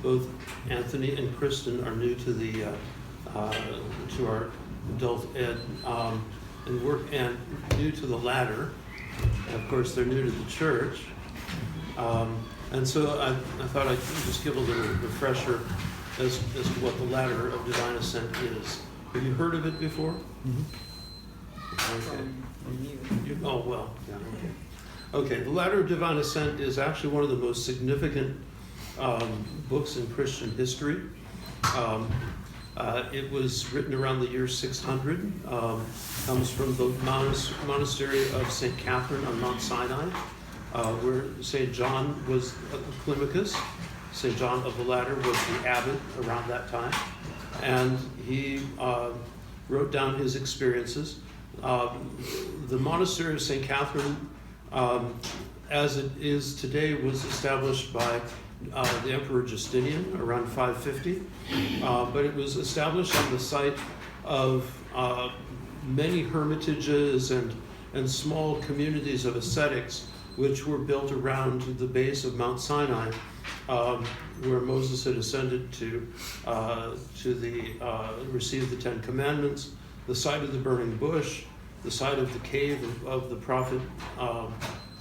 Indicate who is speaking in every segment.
Speaker 1: Both Anthony and Kristen are new to the to our adult ed and new to the ladder. And of course, they're new to the church. And so I thought I'd just give a little refresher as to what the Ladder of Divine Ascent is. Have you heard of it before?
Speaker 2: Mm-hmm.
Speaker 1: Okay. Oh, well, yeah, okay. Okay, the Ladder of Divine Ascent is actually one of the most significant books in Christian history. It was written around the year 600, comes from the monastery of St. Catherine on Mount Sinai, where St. John was Climacus. St. John of the Ladder was the abbot around that time, and he wrote down his experiences. The monastery of St. Catherine, as it is today, was established by the Emperor Justinian around 550, but it was established on the site of many hermitages and small communities of ascetics, which were built around the base of Mount Sinai, where Moses had ascended to receive the Ten Commandments, the site of the burning bush, the site of the cave of the prophet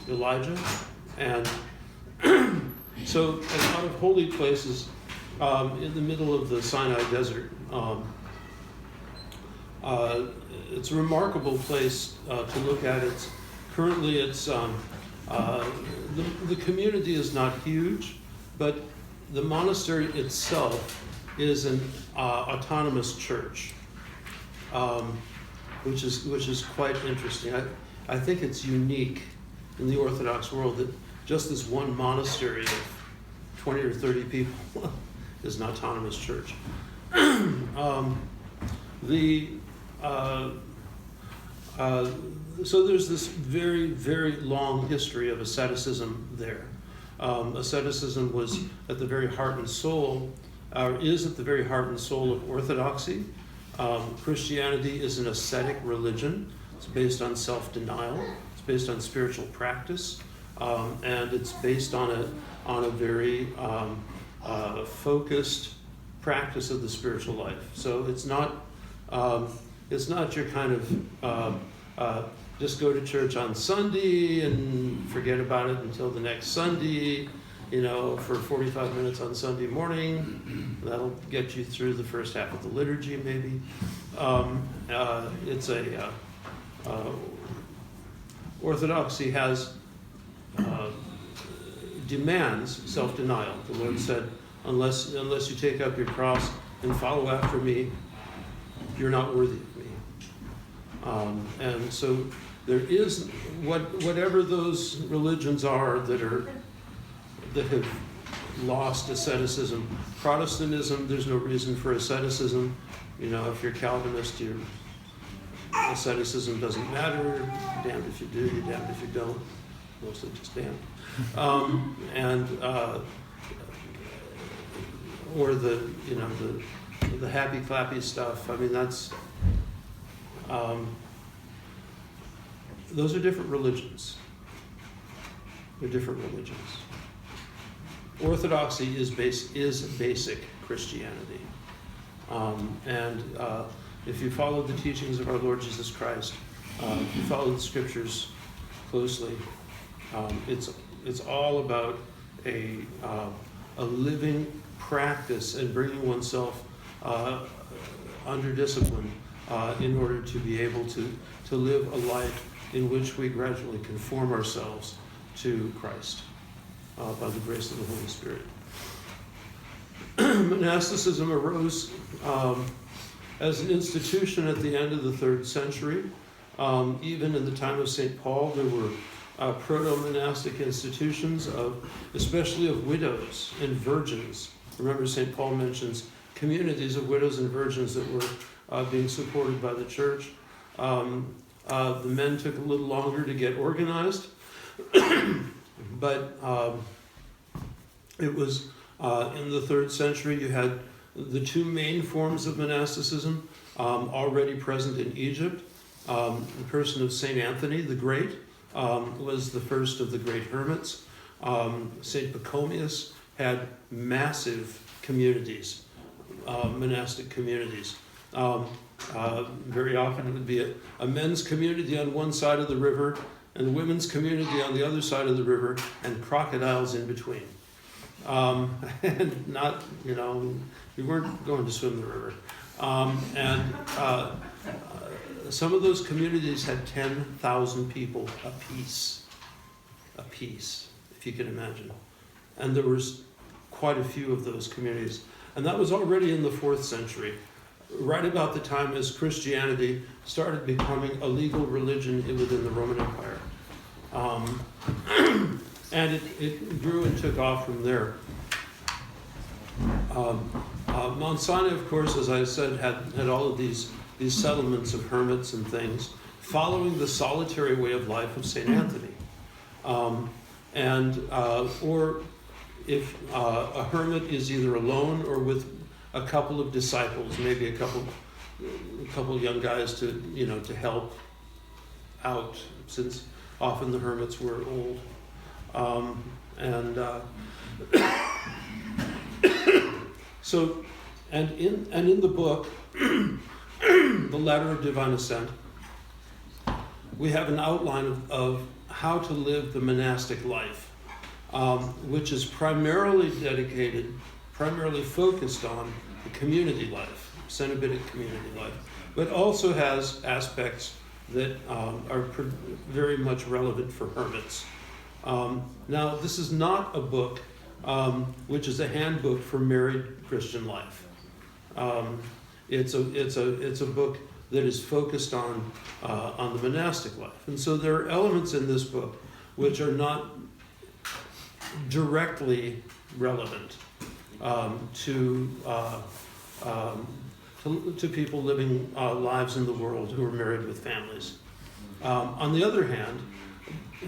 Speaker 1: Elijah, and so a lot of holy places in the middle of the Sinai desert. It's a remarkable place to look at. Currently the community is not huge, but the monastery itself is an autonomous church, which is quite interesting. I think it's unique in the Orthodox world that just this one monastery of 20 or 30 people is an autonomous church. So there's this very, very long history of asceticism there. Asceticism was at the very heart and soul, is at the very heart and soul of Orthodoxy. Christianity is an ascetic religion. It's based on self-denial. It's based on spiritual practice, and it's based on a very focused practice of the spiritual life. So it's not your kind of just go to church on Sunday and forget about it until the next Sunday, for 45 minutes on Sunday morning. That'll get you through the first half of the liturgy, maybe. Orthodoxy has demands self-denial. The Lord said, unless you take up your cross and follow after me, you're not worthy of me. And so there is whatever those religions are that have lost asceticism. Protestantism, there's no reason for asceticism. If you're Calvinist, your asceticism doesn't matter. Damned if you do, you're damned if you don't. Mostly just damned. Or the happy clappy stuff. I mean, that's those are different religions. They're different religions. Orthodoxy is basic Christianity, and if you follow the teachings of our Lord Jesus Christ, if you follow the Scriptures closely, it's all about a living practice and bringing oneself under discipline in order to be able to live a life in which we gradually conform ourselves to Christ by the grace of the Holy Spirit. Monasticism arose as an institution at the end of the 3rd century. Even in the time of St. Paul, there were proto-monastic institutions, especially of widows and virgins. Remember, St. Paul mentions communities of widows and virgins that were being supported by the church. The men took a little longer to get organized, but it was in the 3rd century you had the two main forms of monasticism already present in Egypt. The person of St. Anthony the Great was the first of the great hermits. St. Pachomius had massive communities, monastic communities. Very often it would be a men's community on one side of the river and a women's community on the other side of the river, and crocodiles in between. And not, we weren't going to swim the river. Some of those communities had 10,000 people apiece, if you can imagine. And there was quite a few of those communities. And that was already in the 4th century, right about the time as Christianity started becoming a legal religion within the Roman Empire. And it grew and took off from there. Mount Sinai, of course, as I said, had all of these settlements of hermits and things, following the solitary way of life of St. Anthony. Or if a hermit is either alone or with a couple of disciples, maybe a couple young guys to help out, since often the hermits were old. So, in the book, The Ladder of Divine Ascent, we have an outline of how to live the monastic life, which is primarily focused on the community life, cenobitic community life, but also has aspects that are very much relevant for hermits. Now, this is not a book which is a handbook for married Christian life. It's a book that is focused on the monastic life, and so there are elements in this book which are not directly relevant to people living lives in the world who are married with families. On the other hand,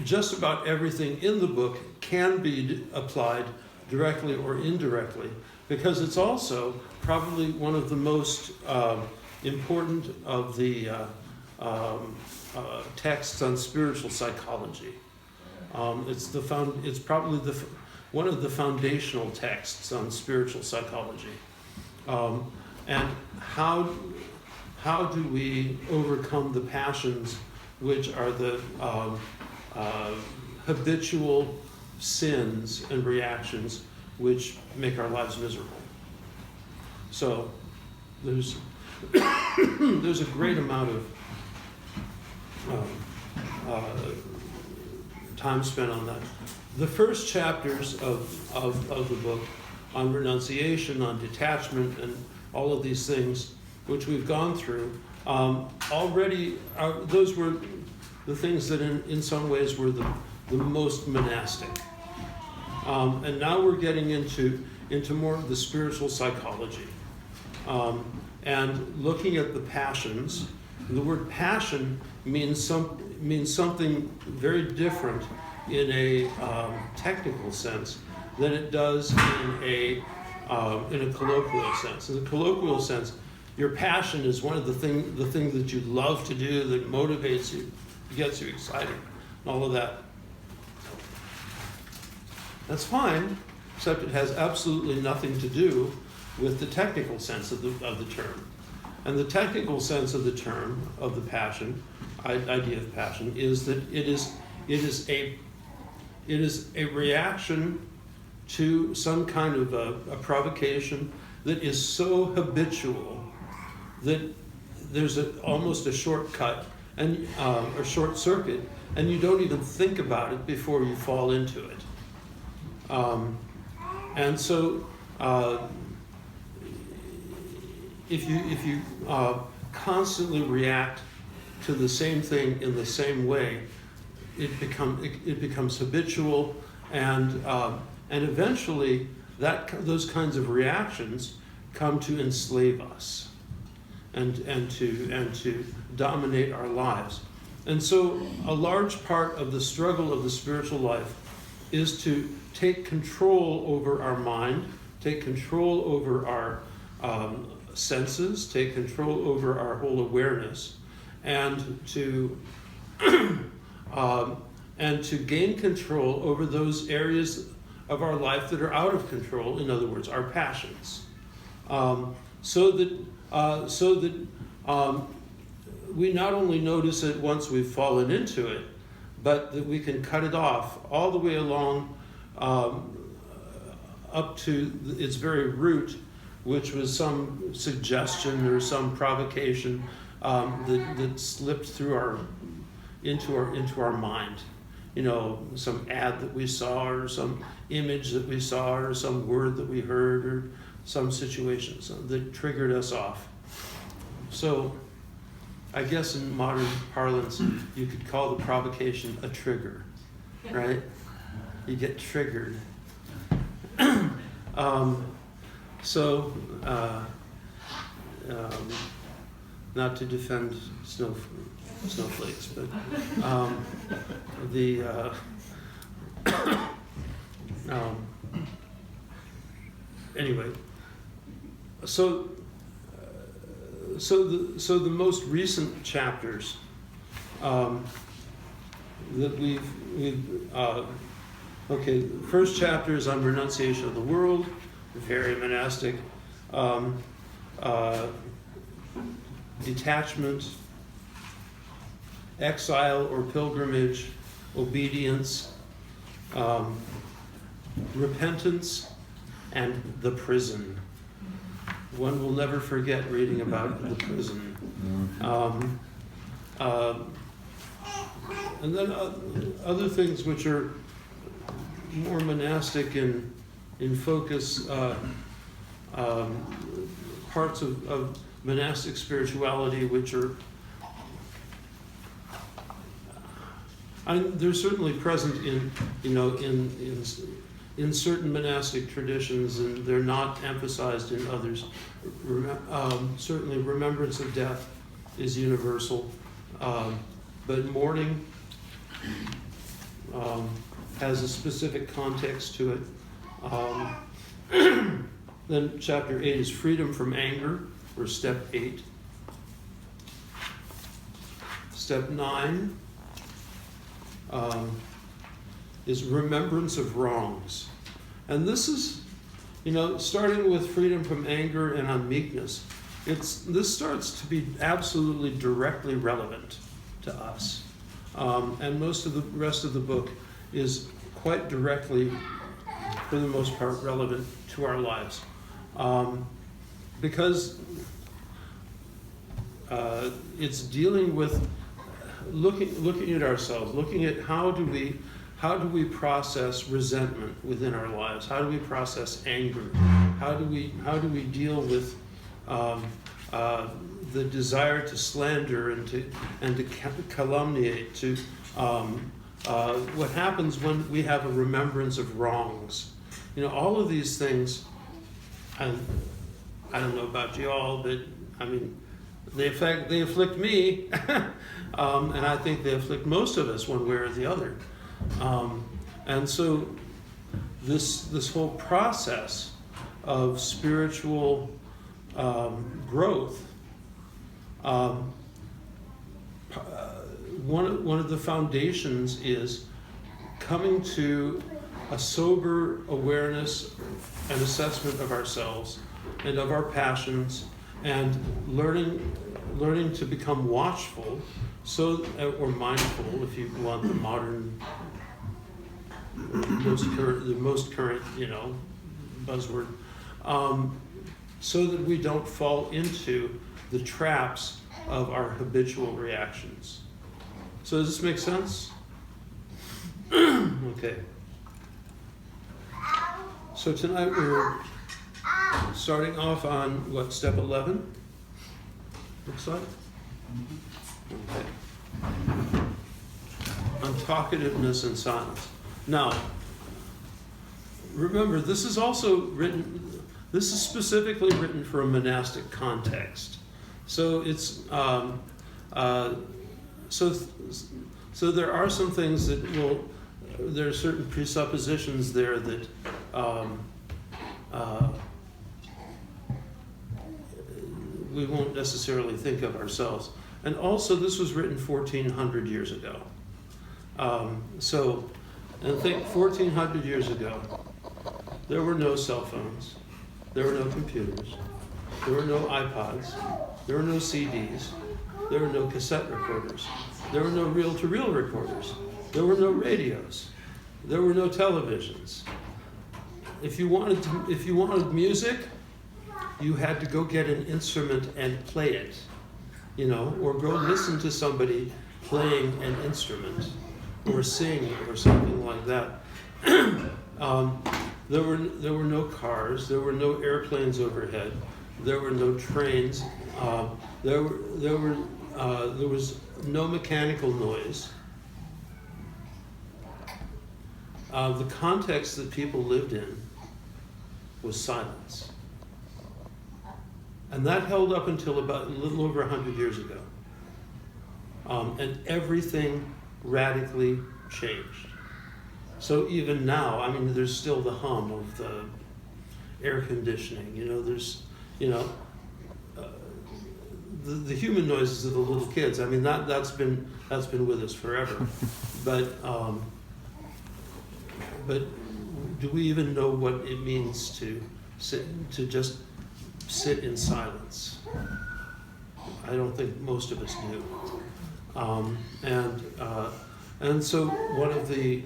Speaker 1: just about everything in the book can be applied directly or indirectly, because it's also probably one of the most important of the texts on spiritual psychology. It's probably one of the foundational texts on spiritual psychology. And how do we overcome the passions, which are the habitual sins and reactions which make our lives miserable? So there's a great amount of time spent on that. The first chapters of the book on renunciation, on detachment, and all of these things which we've gone through, those were the things that in some ways were the most monastic. And now we're getting into more of the spiritual psychology. And looking at the passions. The word passion means something very different in a technical sense than it does in a colloquial sense. In the colloquial sense, your passion is one of the thing that you love to do, that motivates you, gets you excited, and all of that. That's fine, except it has absolutely nothing to do with the technical sense of the term. And the technical sense of the term, of the passion, idea of passion, is that it is a reaction to some kind of a provocation that is so habitual that there's almost a shortcut and a short circuit, and you don't even think about it before you fall into it. And so, if you constantly react to the same thing in the same way, it becomes habitual, and eventually those kinds of reactions come to enslave us and to dominate our lives. And so a large part of the struggle of the spiritual life is to take control over our mind, take control over our senses, take control over our whole awareness, and to gain control over those areas of our life that are out of control, in other words, our passions. So that we not only notice it once we've fallen into it, but that we can cut it off all the way along up to its very root, which was some suggestion or some provocation that slipped through into our mind. You know, some ad that we saw, or some image that we saw, or some word that we heard, or some situation that triggered us off. So I guess in modern parlance, you could call the provocation a trigger, right? You get triggered. Not to defend snowflakes, but anyway. So the most recent chapters that the first chapter is on renunciation of the world, very monastic. Detachment, exile or pilgrimage, obedience, repentance, and the prison. One will never forget reading about the prison. And then other things which are more monastic in focus, parts of monastic spirituality, which are they're certainly present in certain monastic traditions, and they're not emphasized in others. Certainly, remembrance of death is universal, but mourning has a specific context to it. Then chapter 8 is freedom from anger, or step 8. Step 9 is remembrance of wrongs. And this is, starting with freedom from anger and on meekness, this starts to be absolutely directly relevant to us. And most of the rest of the book is quite directly, for the most part, relevant to our lives. Because it's dealing with looking at ourselves, looking at how do we process resentment within our lives? How do we process anger? How do we deal with the desire to slander and to calumniate? To what happens when we have a remembrance of wrongs? All of these things. I don't know about you all, but they afflict me, and I think they afflict most of us one way or the other. And so this whole process of spiritual growth, one of the foundations is coming to a sober awareness and assessment of ourselves and of our passions, and learning to become watchful, or mindful, if you want the modern, the most current, buzzword, so that we don't fall into the traps of our habitual reactions. So does this make sense? Okay. So tonight we're starting off on step 11? Looks like? Okay. On talkativeness and silence. Now, remember, this is specifically written for a monastic context. So it's, so there are some things that there are certain presuppositions there that we won't necessarily think of ourselves. And also, this was written 1,400 years ago. And think 1,400 years ago, there were no cell phones, there were no computers, there were no iPods, there were no CDs, there were no cassette recorders, there were no reel-to-reel recorders, there were no radios, there were no televisions. If you wanted music, you had to go get an instrument and play it, or go listen to somebody playing an instrument, or sing, or something like that. There were no cars. There were no airplanes overhead. There were no trains. There was no mechanical noise. The context that people lived in was silence. And that held up until about a little over 100 years ago. And everything radically changed. So even now, there's still the hum of the air conditioning. The human noises of the little kids. That's been with us forever. But do we even know what it means to just sit in silence? I don't think most of us do. And so one of the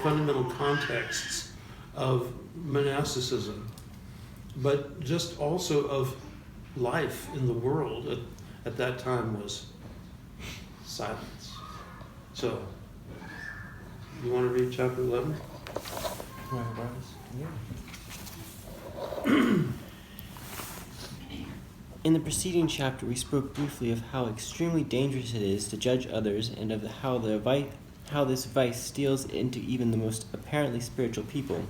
Speaker 1: fundamental contexts of monasticism, but just also of life in the world at that time, was silence. So, you want to read chapter 11?
Speaker 2: In the preceding chapter, we spoke briefly of how extremely dangerous it is to judge others, and of how this vice steals into even the most apparently spiritual people,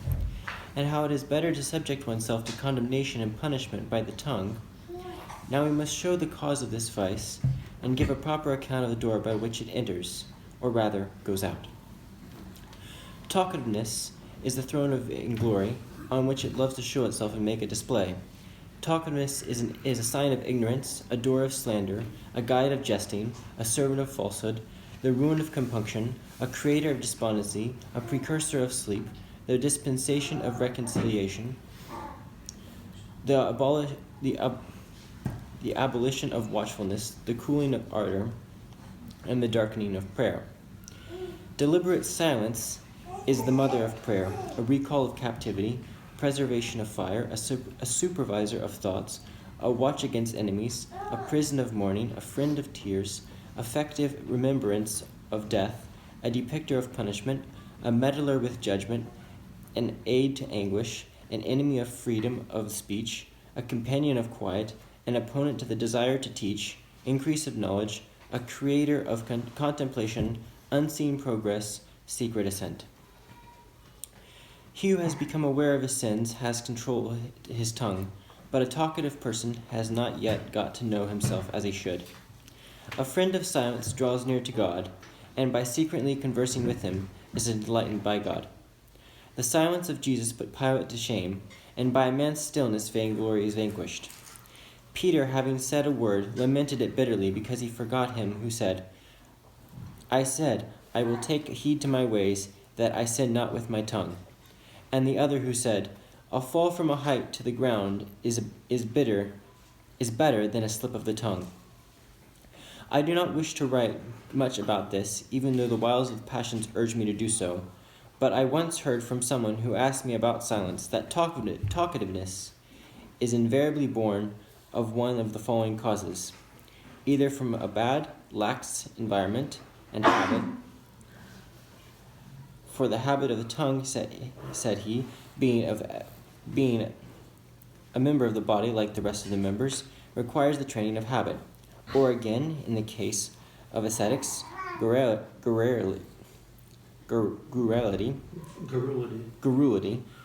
Speaker 2: and how it is better to subject oneself to condemnation and punishment by the tongue. Now we must show the cause of this vice, and give a proper account of the door by which it enters, or rather, goes out. Talkativeness is the throne of vainglory, on which it loves to show itself and make a display. Talkativeness is a sign of ignorance, a door of slander, a guide of jesting, a servant of falsehood, the ruin of compunction, a creator of despondency, a precursor of sleep, the dispensation of reconciliation, the abolition of watchfulness, the cooling of ardor, and the darkening of prayer. Deliberate silence is the mother of prayer, a recall of captivity, preservation of fire, a supervisor of thoughts, a watch against enemies, a prison of mourning, a friend of tears, effective remembrance of death, a depictor of punishment, a meddler with judgment, an aid to anguish, an enemy of freedom of speech, a companion of quiet, an opponent to the desire to teach, increase of knowledge, a creator of contemplation, unseen progress, secret ascent. He who has become aware of his sins has control of his tongue, but a talkative person has not yet got to know himself as he should. A friend of silence draws near to God, and by secretly conversing with him is enlightened by God. The silence of Jesus put Pilate to shame, and by a man's stillness vainglory is vanquished. Peter, having said a word, lamented it bitterly because he forgot him who said, I said, I will take heed to my ways, that I sin not with my tongue. And the other who said, a fall from a height to the ground is better than a slip of the tongue. I do not wish to write much about this, even though the wiles of the passions urge me to do so, but I once heard from someone who asked me about silence that talkativeness is invariably born of one of the following causes: either from a bad, lax environment and habit. For the habit of the tongue, said he, being a member of the body like the rest of the members, requires the training of habit. Or again, in the case of ascetics, garrulity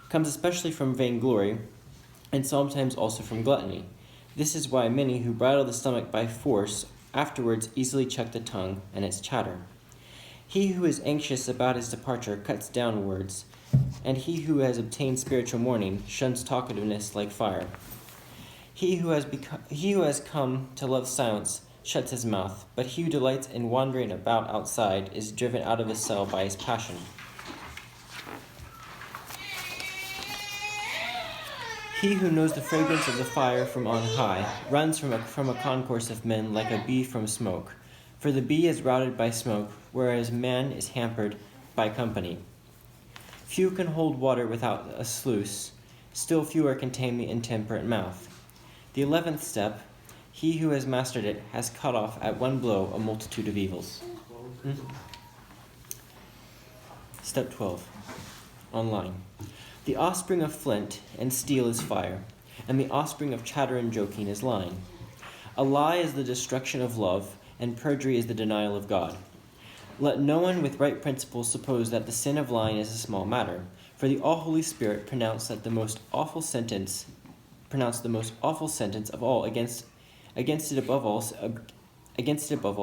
Speaker 2: comes especially from vainglory, and sometimes also from gluttony. This is why many who bridle the stomach by force afterwards easily check the tongue and its chatter. He who is anxious about his departure cuts down words, and he who has obtained spiritual mourning shuns talkativeness like fire. He who has come to love silence shuts his mouth, but he who delights in wandering about outside is driven out of his cell by his passion. He who knows the fragrance of the fire from on high runs from a concourse of men like a bee from smoke. For the bee is routed by smoke, whereas man is hampered by company. Few can hold water without a sluice, still fewer can tame the intemperate mouth. The 11th step, he who has mastered it has cut off at one blow a multitude of evils. Step 12, online. The offspring of flint and steel is fire, and the offspring of chatter and joking is lying. A lie is the destruction of love, and perjury is the denial of God. Let no one with right principles suppose that the sin of lying is a small matter, for the all-Holy Spirit pronounced the most awful sentence of all against it above all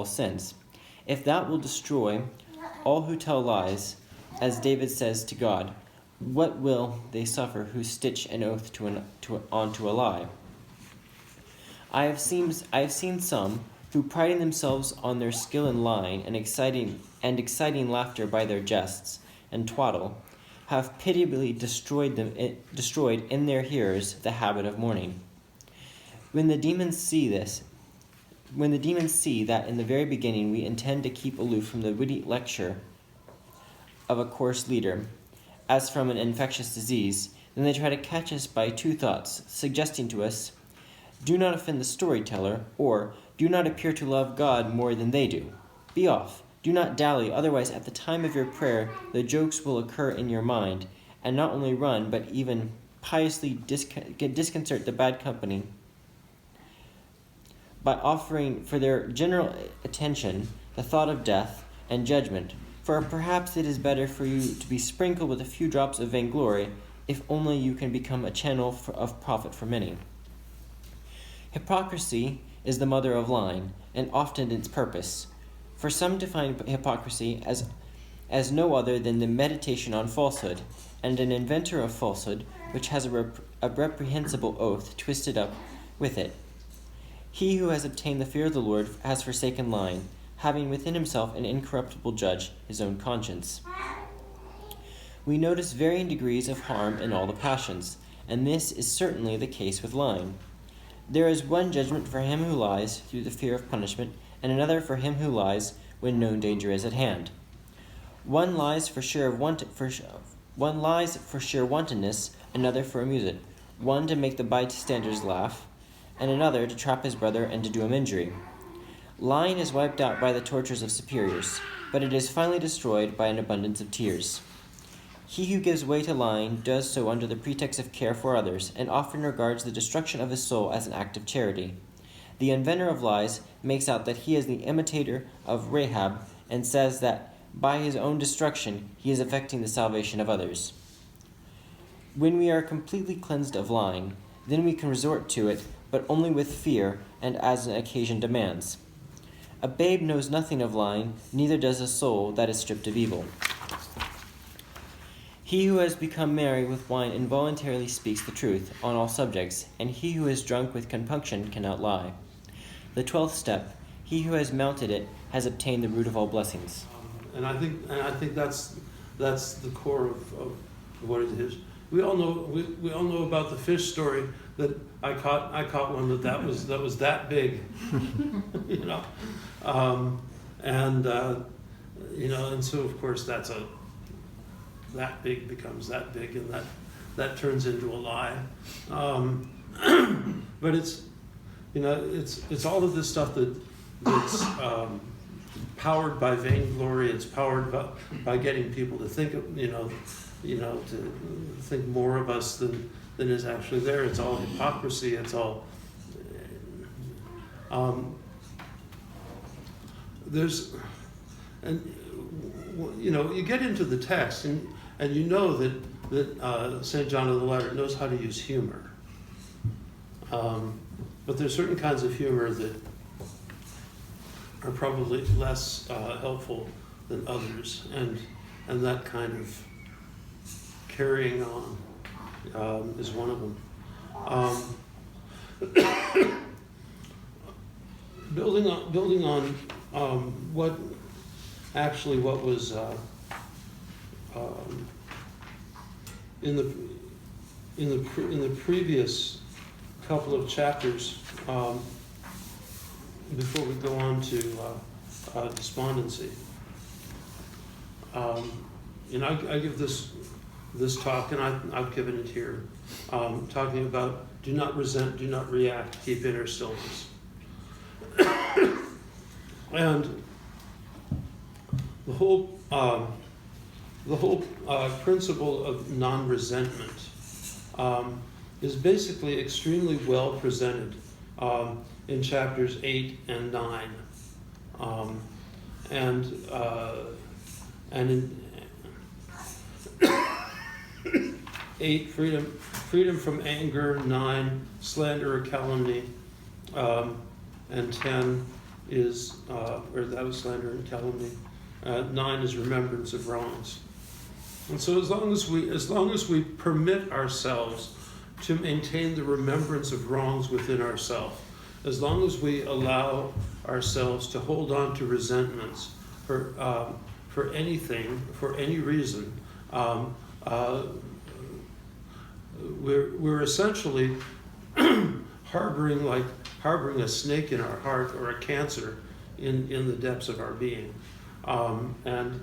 Speaker 2: sins. If that will destroy all who tell lies, as David says to God, what will they suffer who stitch an oath onto a lie? I have seen some who, priding themselves on their skill in lying and exciting laughter by their jests and twaddle, have pitiably destroyed in their hearers the habit of mourning. When the demons see that in the very beginning we intend to keep aloof from the witty lecture of a coarse leader, as from an infectious disease, then they try to catch us by two thoughts, suggesting to us, do not offend the storyteller, or do not appear to love God more than they do. Be off. Do not dally, otherwise at the time of your prayer the jokes will occur in your mind, and not only run, but even piously disconcert the bad company by offering for their general attention the thought of death and judgment. For perhaps it is better for you to be sprinkled with a few drops of vainglory, if only you can become a channel of profit for many. Hypocrisy is the mother of lying, and often its purpose. For some define hypocrisy as no other than the meditation on falsehood, and an inventor of falsehood, which has a reprehensible oath twisted up with it. He who has obtained the fear of the Lord has forsaken lying, having within himself an incorruptible judge, his own conscience. We notice varying degrees of harm in all the passions, and this is certainly the case with lying. There is one judgment for him who lies through the fear of punishment, and another for him who lies when known danger is at hand. One lies for sheer wantonness, another for amusement, one to make the bystanders laugh, and another to trap his brother and to do him injury. Lying is wiped out by the tortures of superiors, but it is finally destroyed by an abundance of tears. He who gives way to lying does so under the pretext of care for others, and often regards the destruction of his soul as an act of charity. The inventor of lies makes out that he is the imitator of Rahab, and says that by his own destruction he is effecting the salvation of others. When we are completely cleansed of lying, then we can resort to it, but only with fear and as an occasion demands. A babe knows nothing of lying, neither does a soul that is stripped of evil. He who has become merry with wine involuntarily speaks the truth on all subjects, and he who is drunk with compunction cannot lie. The 12th step, he who has mounted it has obtained the root of all blessings.
Speaker 1: And I think that's the core of what it is. We all know about the fish story that I caught one that was that big, you know, and so of course that big becomes that big, and that turns into a lie. But it's all of this stuff that's powered by vainglory. It's powered by getting people to think of, to think more of us than is actually there. It's all hypocrisy. It's all you get into the text and you know that St. John of the Ladder knows how to use humor. But there's certain kinds of humor that are probably less helpful than others, and that kind of carrying on is one of them. Building on what was in the previous couple of chapters, before we go on to despondency, I give this talk, and I've given it here, talking about do not resent, do not react, keep inner stillness. And the whole principle of non-resentment is basically extremely well presented in chapters 8 and 9, and in 8, freedom from anger; 9, slander or calumny; and 10 is, or that was slander and calumny. 9 is remembrance of wrongs. And so as long as we permit ourselves to maintain the remembrance of wrongs within ourselves, as long as we allow ourselves to hold on to resentments for anything, for any reason, we're essentially harboring a snake in our heart, or a cancer in the depths of our being. And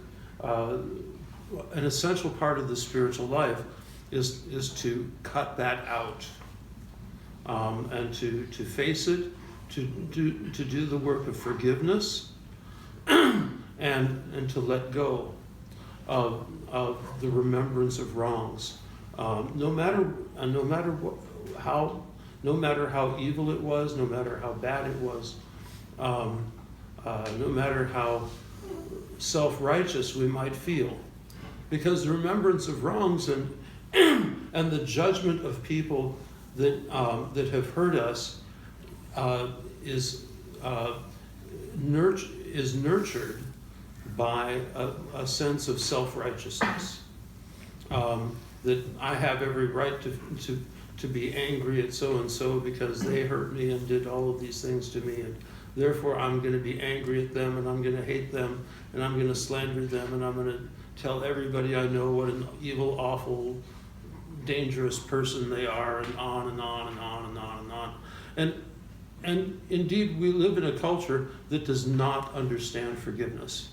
Speaker 1: an essential part of the spiritual life is to cut that out, and to face it, to do the work of forgiveness, and to let go of the remembrance of wrongs, no matter how evil it was, no matter how bad it was, no matter how self-righteous we might feel, because the remembrance of wrongs and the judgment of people that have hurt us is nurtured by a sense of self-righteousness, that I have every right to be angry at so-and-so because they hurt me and did all of these things to me, and therefore I'm going to be angry at them, and I'm going to hate them, and I'm going to slander them, and I'm going to tell everybody I know what an evil, awful, dangerous person they are, and on and on and on and on and on. And indeed, we live in a culture that does not understand forgiveness.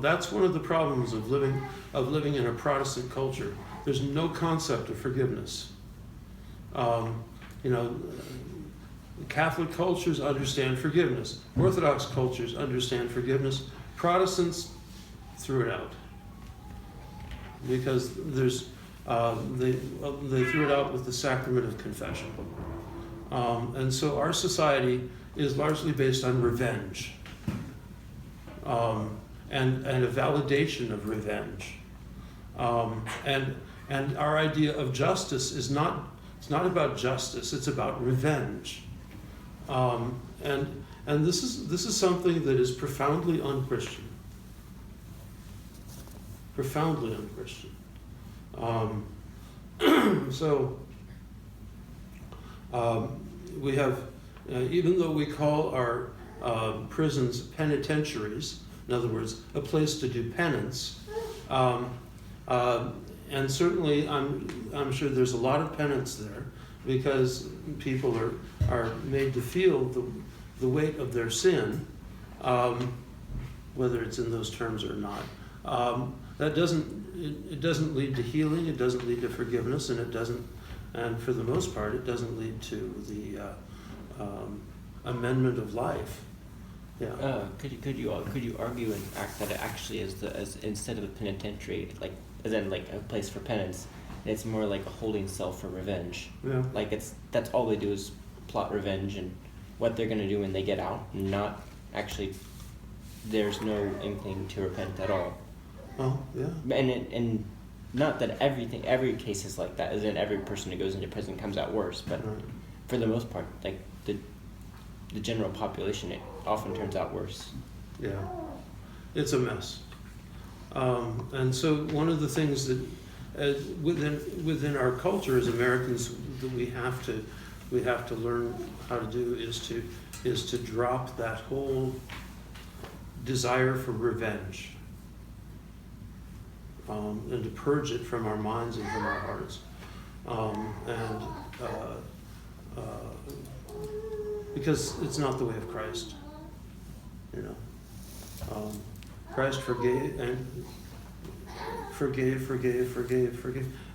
Speaker 1: That's one of the problems of living in a Protestant culture. There's no concept of forgiveness. Catholic cultures understand forgiveness. Orthodox cultures understand forgiveness. Protestants threw it out because they threw it out with the sacrament of confession. And so our society is largely based on revenge, and a validation of revenge. And our idea of justice it's not about justice, it's about revenge. And this is something that is profoundly unchristian. Profoundly unchristian. So we have, even though we call our prisons penitentiaries, in other words, a place to do penance, and certainly I'm sure there's a lot of penance there, because people are made to feel the weight of their sin, whether it's in those terms or not. That doesn't lead to healing, it doesn't lead to forgiveness, and for the most part, it doesn't lead to the amendment of life. Yeah.
Speaker 2: Could you argue and act that it actually is as instead of a penitentiary, as in a place for penance, it's more like a holding cell for revenge.
Speaker 1: Yeah.
Speaker 2: That's all they do is plot revenge and what they're gonna do when they get out. Not actually, there's no inkling to repent at all.
Speaker 1: Oh, yeah.
Speaker 2: And not that every case is like that, as in every person who goes into prison comes out worse, but
Speaker 1: Right.
Speaker 2: for the most part, the general population, it often turns out worse.
Speaker 1: Yeah, it's a mess. And so one of the things that within our culture as Americans that we have to learn how to do is to drop that whole desire for revenge, and to purge it from our minds and from our hearts. and because it's not the way of Christ, you know. Christ forgave,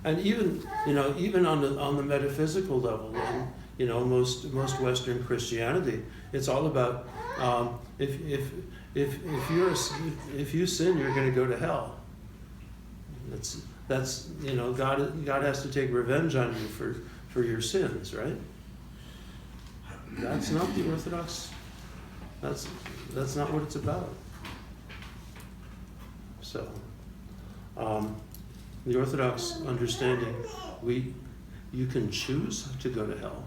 Speaker 1: and even on the metaphysical level, most Western Christianity, it's all about if you sin, you're going to go to hell. That's God has to take revenge on you for your sins, right? That's not the Orthodox. That's not what it's about. So, the Orthodox understanding, you can choose to go to hell,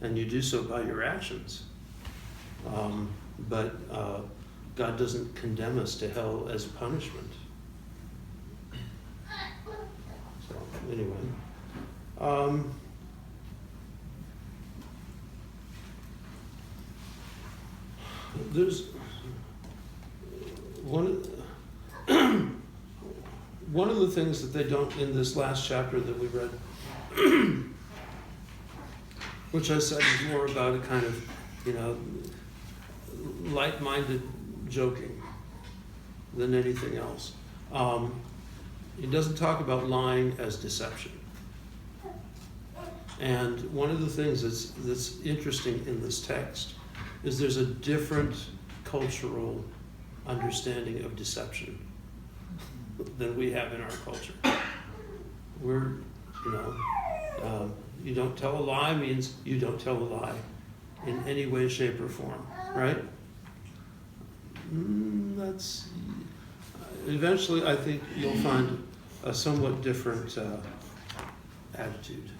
Speaker 1: and you do so by your actions. But God doesn't condemn us to hell as punishment. So anyway, there's one of the things that they don't in this last chapter that we read, which I said is more about a kind of, light-minded joking than anything else. It doesn't talk about lying as deception. And one of the things that's interesting in this text is there's a different cultural understanding of deception than we have in our culture. We're, you don't tell a lie means you don't tell a lie in any way, shape, or form, right? That's eventually, I think you'll find a somewhat different attitude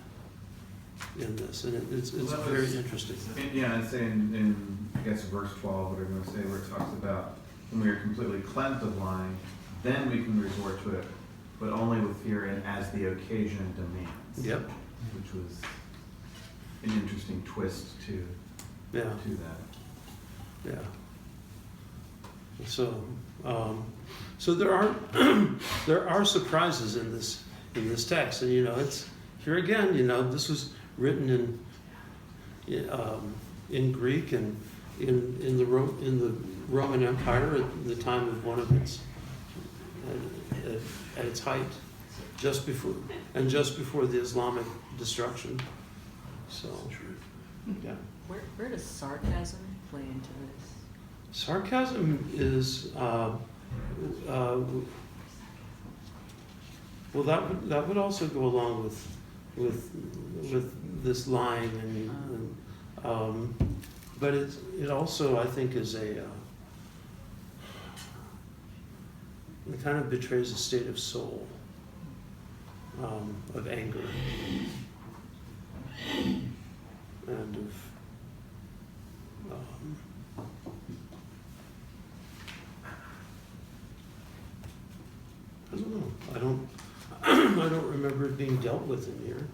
Speaker 1: in this, and it's very interesting.
Speaker 3: Yeah, it's in I guess verse 12, what I'm going to say, where it talks about when we are completely cleansed of lying, then we can resort to it, but only with fear and as the occasion demands.
Speaker 1: Yep.
Speaker 3: Which was an interesting twist to that.
Speaker 1: Yeah. So there are surprises in this text, and it's here again. This was written in Greek and in the Roman Empire at the time of one of its at its height, just before the Islamic destruction. So, yeah.
Speaker 4: Where does sarcasm play into this?
Speaker 1: Sarcasm is well, that would also go along with this lying and but it also, I think, is it kind of betrays a state of soul, of anger and of I don't know. I don't remember it being dealt with in here.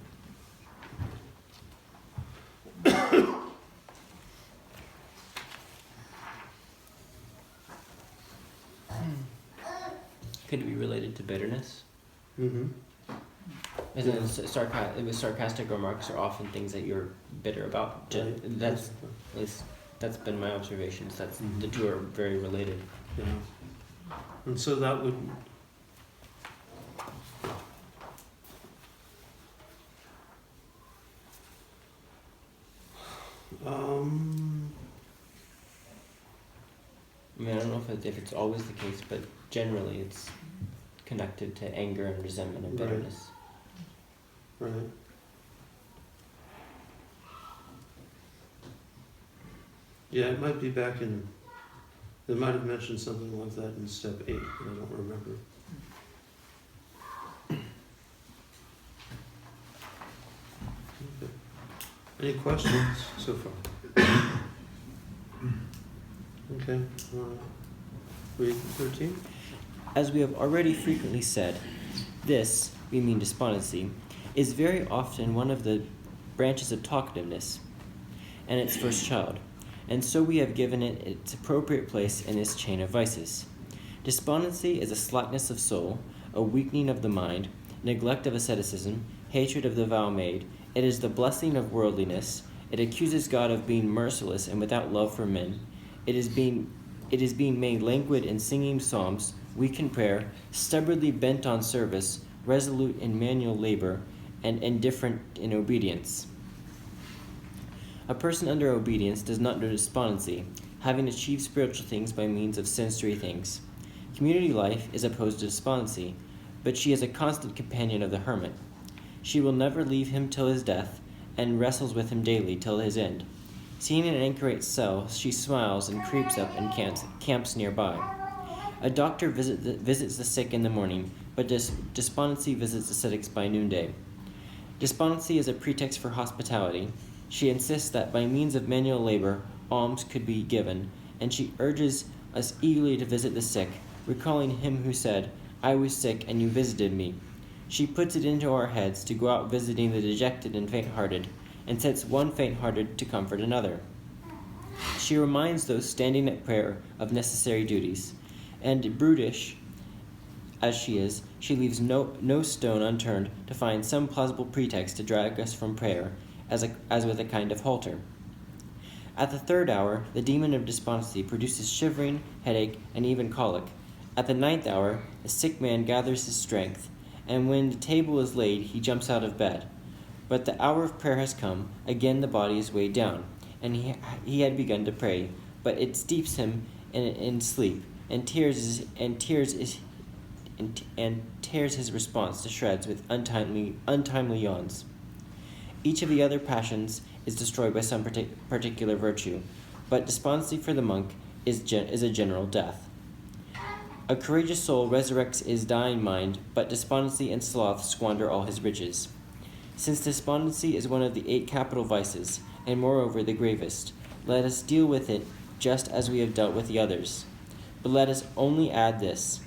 Speaker 2: Could it be related to bitterness?
Speaker 1: Mm-hmm.
Speaker 2: As in, sarcastic remarks are often things that you're bitter about.
Speaker 1: Right.
Speaker 2: That's at least that's been my observations. That's the two are very related.
Speaker 1: Yeah. And so that would.
Speaker 2: I mean, I don't know if it's always the case, but generally it's connected to anger and resentment and bitterness.
Speaker 1: Right. Yeah, it might be back in. They might have mentioned something like that in step 8, but I don't remember. Okay. Any questions so far? Okay. Read 13.
Speaker 2: As we have already frequently said, this, we mean despondency, is very often one of the branches of talkativeness and its first child, and so we have given it its appropriate place in this chain of vices. Despondency is a slackness of soul, a weakening of the mind, neglect of asceticism, hatred of the vow made. It is the blessing of worldliness. It accuses God of being merciless and without love for men. It is being made languid in singing psalms, weak in prayer, stubbornly bent on service, resolute in manual labor, and indifferent in obedience. A person under obedience does not know despondency, having achieved spiritual things by means of sensory things. Community life is opposed to despondency, but she is a constant companion of the hermit. She will never leave him till his death, and wrestles with him daily till his end. Seeing an anchorite cell, she smiles and creeps up and camps nearby. A doctor visits the sick in the morning, but despondency visits ascetics by noonday. Despondency is a pretext for hospitality. She insists that by means of manual labor, alms could be given, and she urges us eagerly to visit the sick, recalling him who said, "I was sick, and you visited me." She puts it into our heads to go out visiting the dejected and faint-hearted, and sets one faint-hearted to comfort another. She reminds those standing at prayer of necessary duties, and brutish as she is, she leaves no stone unturned to find some plausible pretext to drag us from prayer, as with a kind of halter. At the 3rd hour, the demon of despondency produces shivering, headache, and even colic. At the 9th hour, a sick man gathers his strength, and when the table is laid, he jumps out of bed. But the hour of prayer has come. Again the body is weighed down, and he had begun to pray, but it steeps him in sleep, and tears his response to shreds with untimely yawns. Each of the other passions is destroyed by some particular virtue, but despondency for the monk is a general death. A courageous soul resurrects his dying mind, but despondency and sloth squander all his riches. Since despondency is one of the 8 capital vices, and moreover the gravest, let us deal with it just as we have dealt with the others. But let us only add this: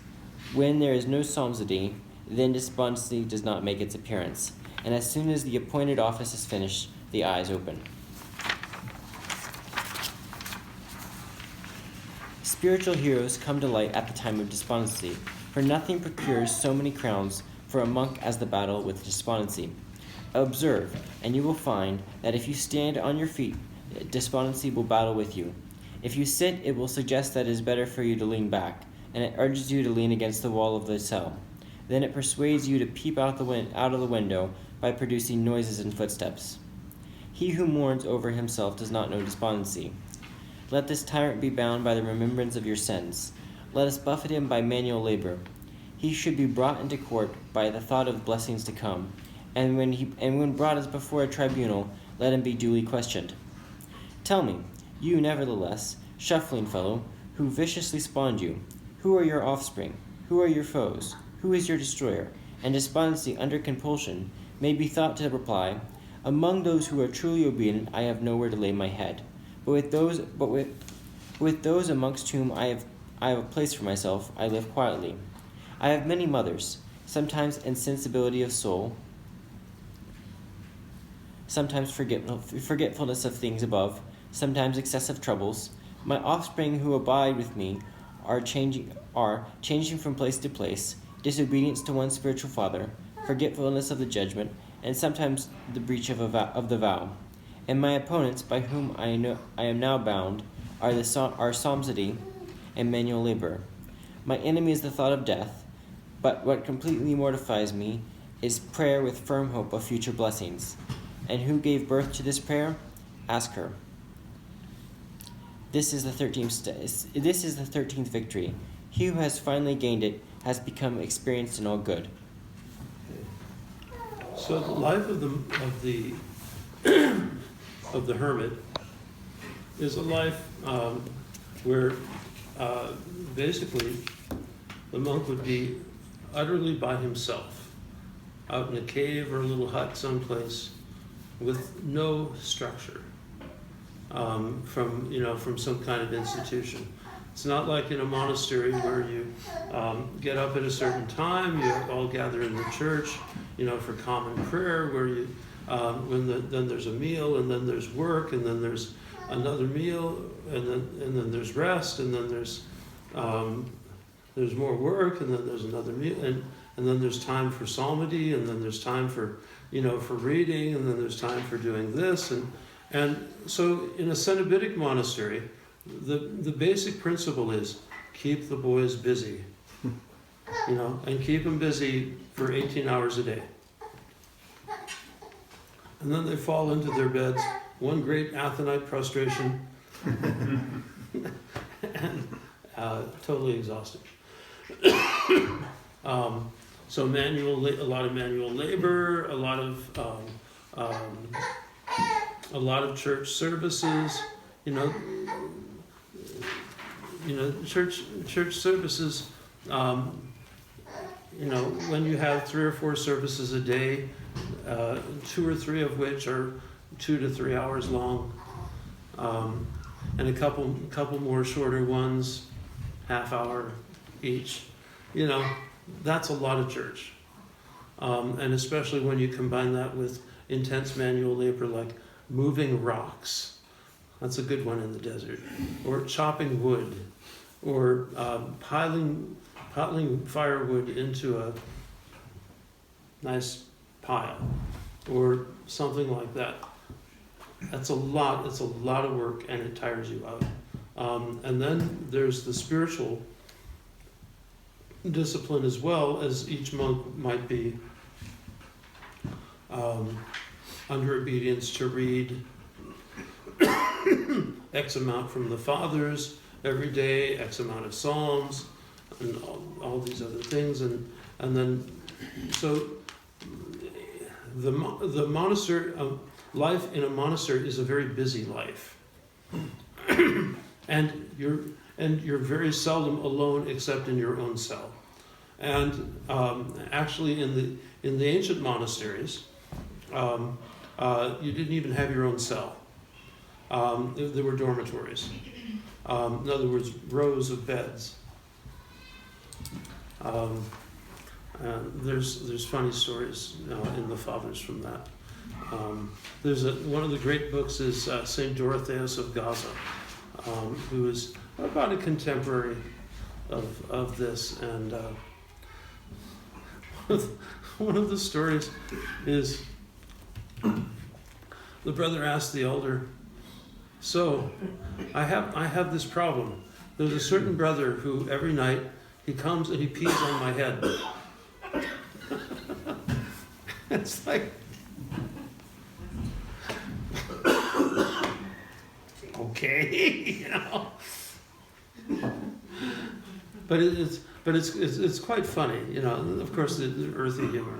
Speaker 2: when there is no psalmody, then despondency does not make its appearance, and as soon as the appointed office is finished, the eyes open. Spiritual heroes come to light at the time of despondency, for nothing procures so many crowns for a monk as the battle with despondency. Observe, and you will find that if you stand on your feet, despondency will battle with you. If you sit, it will suggest that it is better for you to lean back, and it urges you to lean against the wall of the cell. Then it persuades you to peep out of the window by producing noises and footsteps. He who mourns over himself does not know despondency. Let this tyrant be bound by the remembrance of your sins. Let us buffet him by manual labor. He should be brought into court by the thought of blessings to come, and when brought as before a tribunal, let him be duly questioned. Tell me, you nevertheless, shuffling fellow, who viciously spawned you, who are your offspring? Who are your foes? Who is your destroyer? And despondency under compulsion may be thought to reply, among those who are truly obedient, I have nowhere to lay my head. But with those amongst whom I have a place for myself, I live quietly. I have many mothers, sometimes insensibility of soul, sometimes forgetfulness of things above, sometimes excessive troubles. My offspring who abide with me are changing from place to place, disobedience to one spiritual father, forgetfulness of the judgment, and sometimes the breach of the vow. And my opponents, by whom I am now bound, are psalmody and manual labor. My enemy is the thought of death, but what completely mortifies me is prayer with firm hope of future blessings. And who gave birth to this prayer? Ask her. This is the 13th victory. He who has finally gained it has become experienced in all good.
Speaker 1: So the life of the hermit is a life where basically the monk would be utterly by himself, out in a cave or a little hut someplace, with no structure from some kind of institution. It's not like in a monastery where you get up at a certain time, you all gather in the church, for common prayer, where you then there's a meal, and then there's work, and then there's another meal, and then there's rest, and then there's more work, and then there's another meal, and then there's time for psalmody, and then there's time for, for reading, and then there's time for doing this. And so in a Cenobitic monastery, the basic principle is keep the boys busy, and keep them busy for 18 hours a day. And then they fall into their beds, one great Athonite prostration, and totally exhausted. So a lot of manual labor, a lot of church services, church services. When you have 3 or 4 services a day, 2 or 3 of which are 2 to 3 hours long, and a couple more shorter ones, half hour each. That's a lot of church, and especially when you combine that with intense manual labor like moving rocks. That's a good one in the desert, or chopping wood, or piling firewood into a nice pile, or something like that. That's a lot. It's a lot of work, and it tires you out. And then there's the spiritual discipline as well, as each monk might be under obedience to read X amount from the fathers every day, X amount of psalms, and all these other things, and then so the monastery life in a monastery is a very busy life, and you're very seldom alone except in your own cell. And actually, in the ancient monasteries, you didn't even have your own cell. There were dormitories. In other words, rows of beds. There's funny stories in the fathers from that. There's one of the great books is Saint Dorotheus of Gaza, who is about a contemporary of this, and one of the stories is the brother asked the elder, "So, I have this problem. There's a certain brother who every night he comes and he pees on my head." It's like, okay, But it's quite funny, Of course, the earthy humor.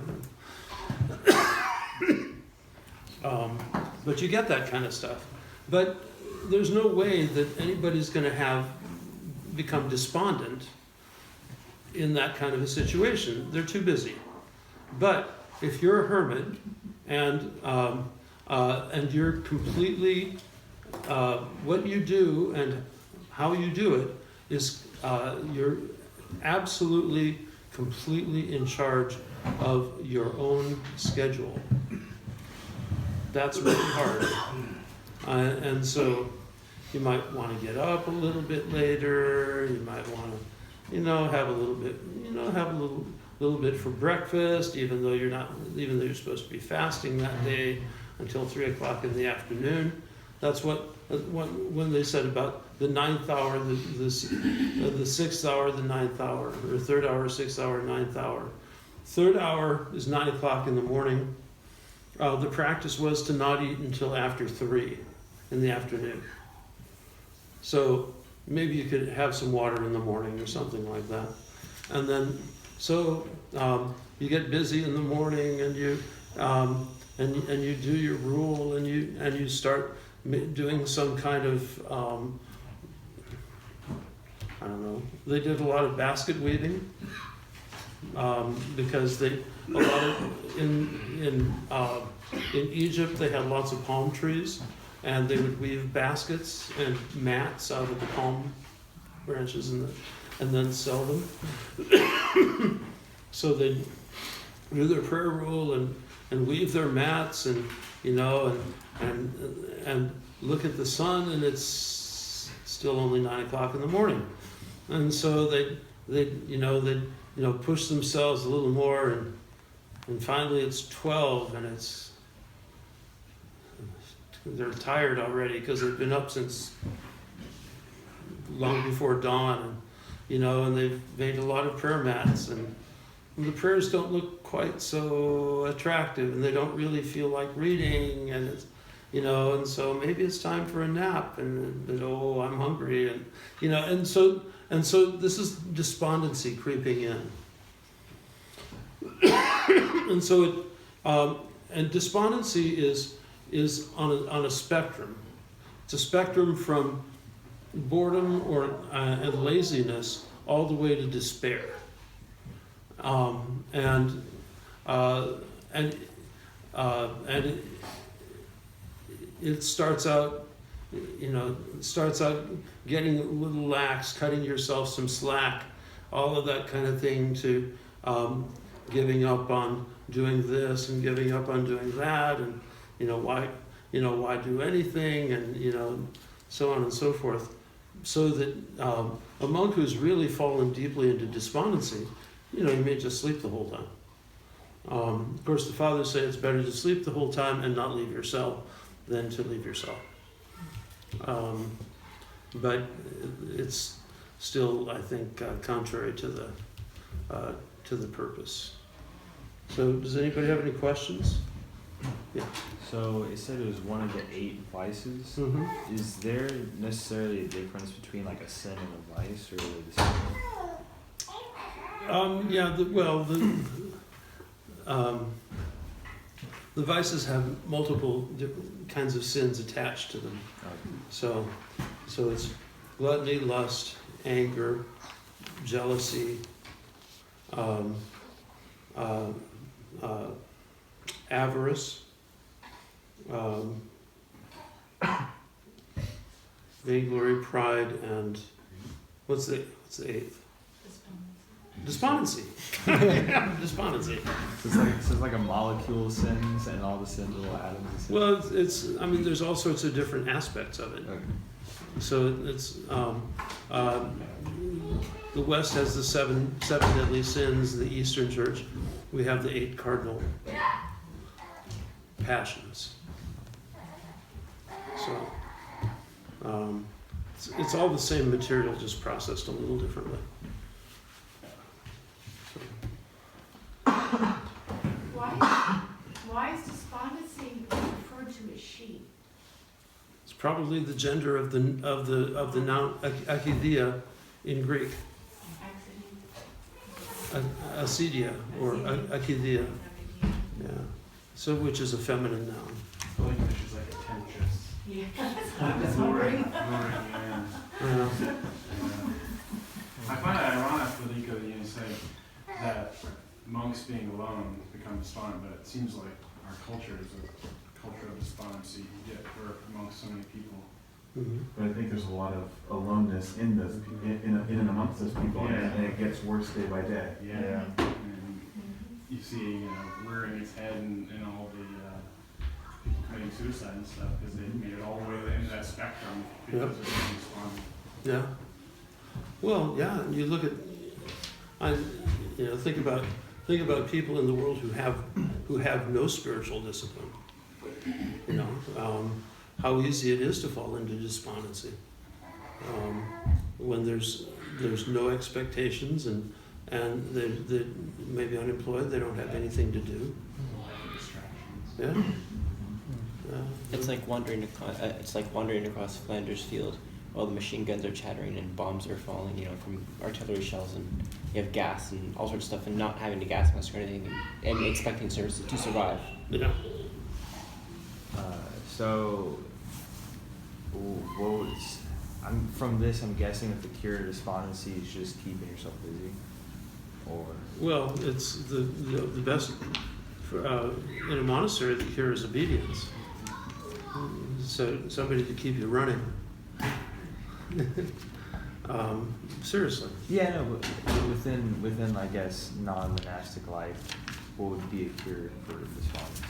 Speaker 1: But you get that kind of stuff. But there's no way that anybody's going to become despondent in that kind of a situation. They're too busy. But if you're a hermit and you're completely what you do and how you do it is you're absolutely, completely in charge of your own schedule. That's really hard. And so you might want to get up a little bit later. You might want to, have a little bit, have a little bit for breakfast, even though you're supposed to be fasting that day until 3 o'clock in the afternoon. That's when they said about the 9th hour, the 6th hour, the 9th hour, or 3rd hour, 6th hour, 9th hour. 3rd hour is 9 o'clock in the morning. The practice was to not eat until after 3 in the afternoon. So maybe you could have some water in the morning or something like that. And then, you get busy in the morning and you do your rule and you start doing some kind of, I don't know, they did a lot of basket weaving because in Egypt they had lots of palm trees and they would weave baskets and mats out of the palm branches and then sell them. So they do their prayer rule and weave their mats and look at the sun, and it's still only 9 o'clock in the morning. And so they'd push themselves a little more, and finally it's 12, and they're tired already because they've been up since long before dawn, and they've made a lot of prayer mats, and the prayers don't look quite so attractive, and they don't really feel like reading, and and so maybe it's time for a nap, and I'm hungry, and so this is despondency creeping in, and so and despondency is on a spectrum. It's a spectrum from boredom and laziness all the way to despair. And it starts out, getting a little lax, cutting yourself some slack, all of that kind of thing, to giving up on doing this and giving up on doing that, and why do anything, and so on and so forth, so that a monk who's really fallen deeply into despondency, he may just sleep the whole time. Of course, the fathers say it's better to sleep the whole time and not leave your cell than to leave your cell. But it's still, I think, contrary to the purpose. So, does anybody have any questions? Yeah.
Speaker 5: So it said it was one of the 8 vices.
Speaker 1: Mm-hmm.
Speaker 5: Is there necessarily a difference between like a sin and a vice, or are they the same?
Speaker 1: The vices have multiple different kinds of sins attached to them.
Speaker 5: Okay.
Speaker 1: So it's gluttony, lust, anger, jealousy, avarice, vainglory, pride, and what's the 8th? Despondency. Despondency.
Speaker 5: So it's like a molecule of sins, and all the sins are little atoms of sins.
Speaker 1: Well, there's all sorts of different aspects of it.
Speaker 5: Okay.
Speaker 1: So it's the West has the seven deadly sins. The Eastern Church, we have the 8 cardinal passions. So it's all the same material, just processed a little differently.
Speaker 6: Why is despondency referred to as she?
Speaker 1: It's probably the gender of the noun akidia in Greek. Acedia or akidia. Yeah. So which is a feminine noun.
Speaker 7: I feel like this is like contentious.
Speaker 6: Yeah, that's what I was wondering.
Speaker 7: I find it ironic, Federico, that you say that monks being alone become despondent, but it seems like our culture is a culture of despondency. Yet we're amongst so many people.
Speaker 1: Mm-hmm.
Speaker 3: But I think there's a lot of aloneness in those in and amongst those people,
Speaker 7: Yeah.
Speaker 3: and it gets worse day by day.
Speaker 7: Yeah. And you see, rearing its head and all the people committing suicide and stuff because they made it all the way to the end of that spectrum because
Speaker 1: Yep.
Speaker 7: of being despondent.
Speaker 1: Yeah. Well, yeah. You look at, think about people in the world who have no spiritual discipline. How easy it is to fall into despondency when there's no expectations and they may be unemployed. They don't have anything to do. Yeah.
Speaker 2: It's like wandering across Flanders Field while the machine guns are chattering and bombs are falling, from artillery shells, and you have gas and all sorts of stuff, and not having to gas mask or anything, and expecting to survive.
Speaker 1: Yeah.
Speaker 5: So, from this, I'm guessing that the cure to despondency is just keeping yourself busy, or
Speaker 1: Well, it's the best for, in a monastery. The cure is obedience. So somebody to keep you running. Seriously.
Speaker 5: yeah, no, but within I guess non-monastic life, what would be a cure for despondency?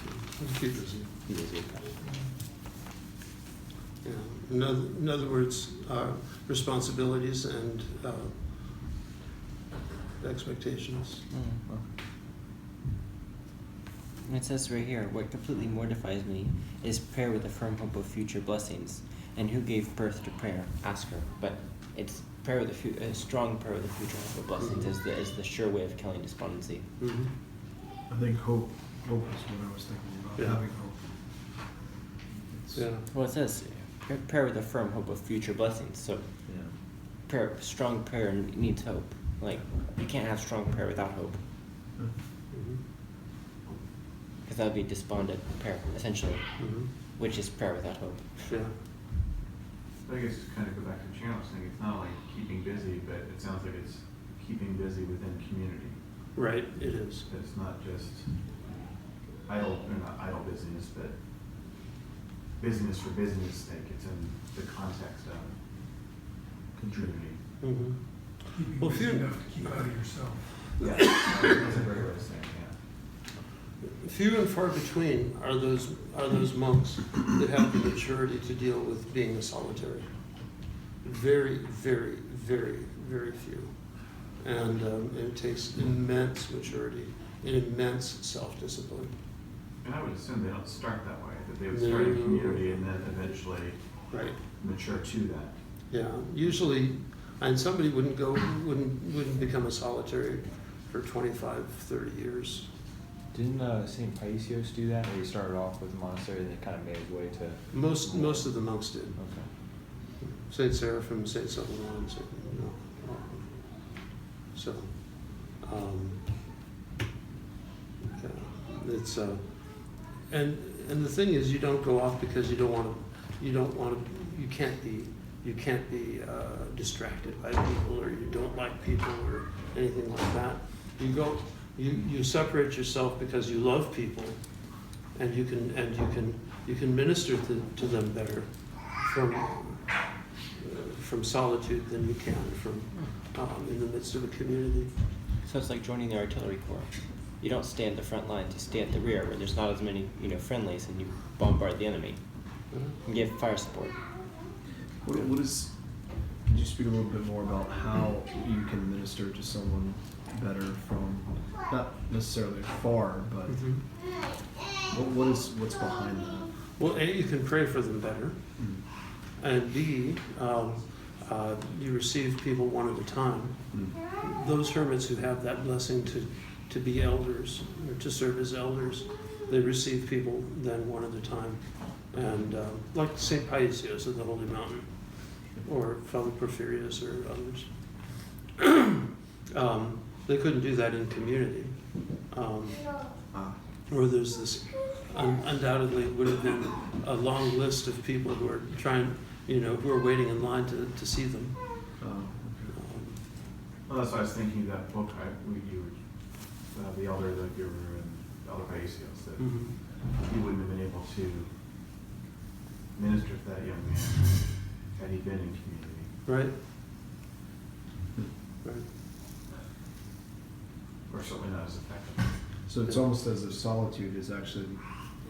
Speaker 1: Keep busy.
Speaker 5: Be busy, okay.
Speaker 1: Yeah. In other words, responsibilities and expectations.
Speaker 2: And it says right here, what completely mortifies me is prayer with a firm hope of future blessings. And who gave birth to prayer? Ask her. But it's prayer with a strong prayer with a future hope of blessings is the sure way of killing despondency.
Speaker 1: Mm-hmm.
Speaker 8: I think hope is what I was thinking about,
Speaker 1: Yeah.
Speaker 8: having hope.
Speaker 1: Yeah.
Speaker 2: Well, it says prayer with a firm hope of future blessings. So
Speaker 5: Yeah.
Speaker 2: strong prayer needs hope. Like, you can't have strong prayer without hope.
Speaker 1: Mm-hmm.
Speaker 2: Because that would be despondent prayer, essentially,
Speaker 1: Mm-hmm.
Speaker 2: which is prayer without hope.
Speaker 1: Yeah.
Speaker 3: I guess to kind of go back to Chandler's thing, it's not only keeping busy, but it sounds like it's keeping busy within community.
Speaker 1: Right, it is.
Speaker 3: It's not just idle, or not idle busyness, but busyness for business sake. It's in the context of community.
Speaker 1: Mm-hmm.
Speaker 9: Keeping
Speaker 1: Well,
Speaker 9: busy
Speaker 1: few-
Speaker 9: enough to keep out of yourself.
Speaker 3: Yeah, that's a great way of saying it,
Speaker 1: Few and far between are those monks that have the maturity to deal with being a solitary. Very, very, very, very few. And it takes immense maturity and immense self-discipline.
Speaker 3: yeah. And I would assume they don't start that way, that they would start in
Speaker 1: No.
Speaker 3: community and then eventually
Speaker 1: Right.
Speaker 3: mature to that.
Speaker 1: Yeah. Usually, and somebody wouldn't become a solitary for 25, 30 years.
Speaker 5: Didn't St. Paisios do that? Or he started off with a monastery and then kind of made his way to...
Speaker 1: Most of the monks did.
Speaker 5: Okay.
Speaker 1: Saint Seraphim, Saint Sutherland, you know. So, yeah, it's and the thing is, you don't go off because you can't be distracted by people, or you don't like people, or anything like that. You separate yourself because you love people, and you can minister to them better from solitude than you can from in the midst of a community.
Speaker 2: So it's like joining the artillery corps. You don't stay at the front lines, you stay at the rear where there's not as many, friendlies, and you bombard the enemy and give fire support.
Speaker 8: What is, could you speak a little bit more about how you can minister to someone better from, not necessarily far, but what's behind that?
Speaker 1: Well, A, you can pray for them better, and B, you receive people one at a time. Those hermits who have that blessing to be elders, or to serve as elders, they receive people then one at a time. And like St. Paisios of the Holy Mountain, or Father Porphyrius, or others. They couldn't do that in community. Or there's this, undoubtedly would have been a long list of people who are trying, who are waiting in line to see them.
Speaker 3: Well, that's why I was thinking that book, the Elder that you were in, Elder Paisios, that he wouldn't have been able to minister to that young man had he been in community.
Speaker 1: Right? Right.
Speaker 3: Or certainly not as effective.
Speaker 8: So it's almost as if solitude is actually,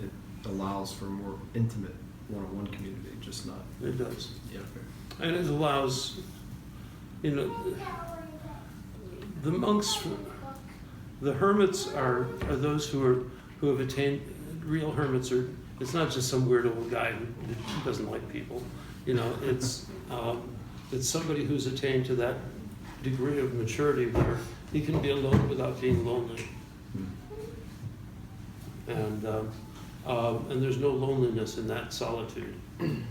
Speaker 8: it allows for more intimate one-on-one community, just not.
Speaker 1: It does.
Speaker 8: Yeah.
Speaker 1: And it allows, the monks, the hermits are those who have attained, real hermits are, it's not just some weird old guy who doesn't like people. It's somebody who's attained to that degree of maturity where he can be alone without being lonely. And there's no loneliness in that solitude.
Speaker 9: And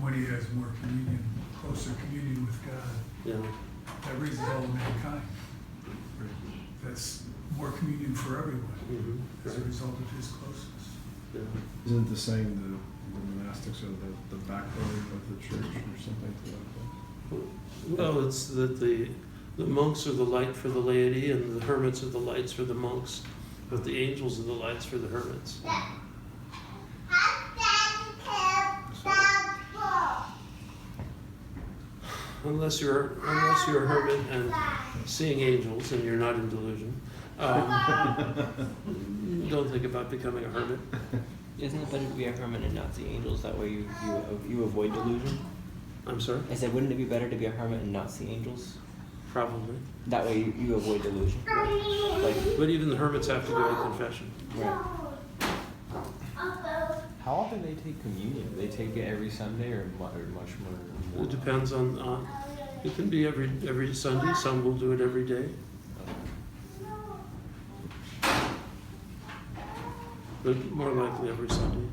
Speaker 9: when he has more communion, closer communion with God, that raises all of mankind. That's more communion for everyone as a result of his closeness.
Speaker 1: Yeah.
Speaker 8: Isn't the saying the monastics are the backbone of the church or something to that effect?
Speaker 1: Well, it's that the monks are the light for the laity, and the hermits are the lights for the monks, but the angels are the lights for the hermits. Unless you're a hermit and seeing angels and you're not in delusion, don't think about becoming a hermit.
Speaker 2: Isn't it better to be a hermit and not see angels? That way you avoid delusion?
Speaker 1: I'm sorry?
Speaker 2: I said, wouldn't it be better to be a hermit and not see angels?
Speaker 1: Probably.
Speaker 2: That way you avoid delusion. Like,
Speaker 1: But even the hermits have to go to confession.
Speaker 2: right.
Speaker 5: How often they take communion? They take it every Sunday or much more?
Speaker 1: It depends on, it can be every Sunday, some will do it every day. But more likely every Sunday.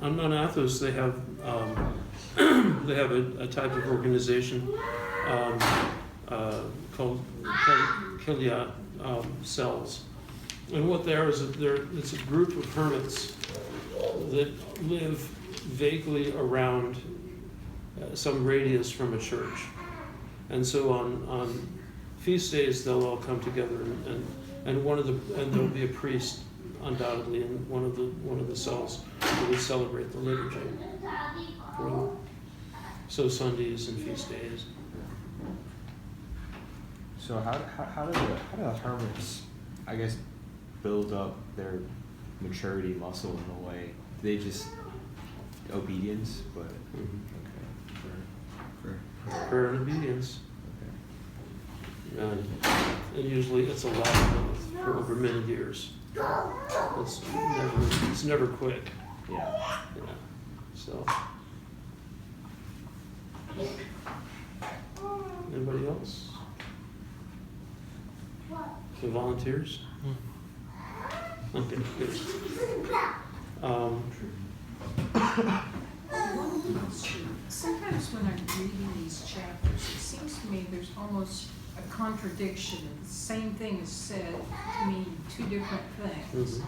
Speaker 1: On Athos, they have a type of organization called Kilia cells. And what they are is it's a group of hermits that live vaguely around some radius from a church. And so on feast days, they'll all come together and there'll be a priest undoubtedly in one of the cells who will celebrate the liturgy. So Sundays and feast days.
Speaker 5: So how do the hermits, I guess, build up their maturity muscle in a way? Do they just obedience? But
Speaker 1: Prayer and obedience.
Speaker 5: Okay.
Speaker 1: And usually it's a lot for over many years. It's never quick.
Speaker 5: Yeah.
Speaker 1: So. Anybody else? So volunteers? Okay, good.
Speaker 6: Sometimes when I'm reading these chapters, it seems to me there's almost a contradiction. The same thing is said to mean two different things.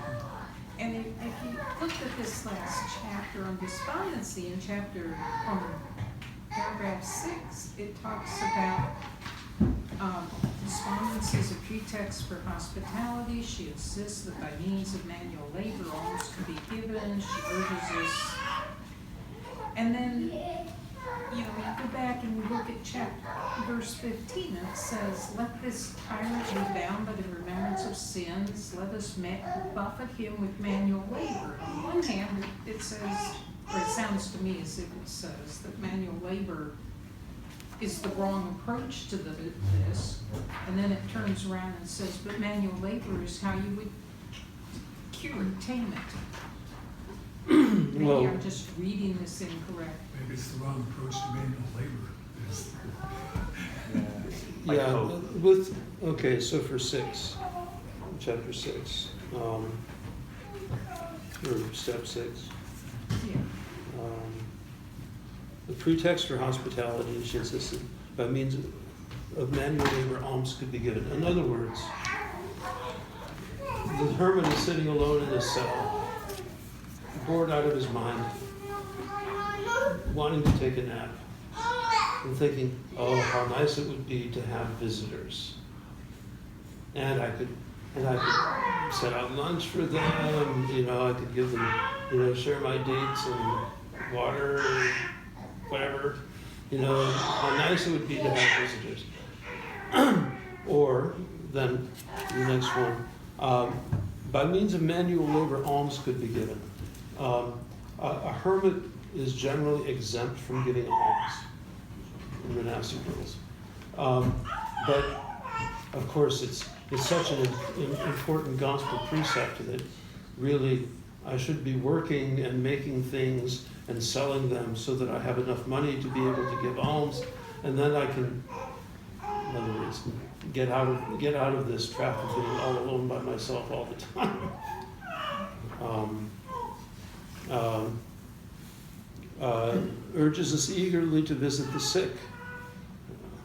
Speaker 6: And if you look at this last chapter on despondency, in paragraph 6, it talks about despondency is a pretext for hospitality. She insists that by means of manual labor alms can be given. She urges us. And then, you go back and we look at verse 15, and it says, let this tyrant be bound by the remembrance of sins. Let us buffet him with manual labor. On one hand, it says, or it sounds to me as if it says that manual labor is the wrong approach to this, and then it turns around and says, but manual labor is how you would cure and tame it. Maybe
Speaker 1: Well,
Speaker 6: I'm just reading this incorrect.
Speaker 9: Maybe it's the wrong approach to manual labor.
Speaker 5: Like
Speaker 1: yeah,
Speaker 5: hope.
Speaker 1: okay, so for chapter 6, or step 6.
Speaker 6: Yeah.
Speaker 1: The pretext for hospitality, she insisted, by means of manual labor, alms could be given. In other words, the hermit is sitting alone in his cell, bored out of his mind, wanting to take a nap, and thinking, oh, how nice it would be to have visitors. And I could set out lunch for them, I could give them, share my dates and water, and whatever, how nice it would be to have visitors. Or then the next one, by means of manual labor, alms could be given. A hermit is generally exempt from giving alms in monastic rules. But of course, it's such an important gospel precept that really I should be working and making things and selling them so that I have enough money to be able to give alms, and then I can, in other words, get out of this trap of being all alone by myself all the time. Urges us eagerly to visit the sick.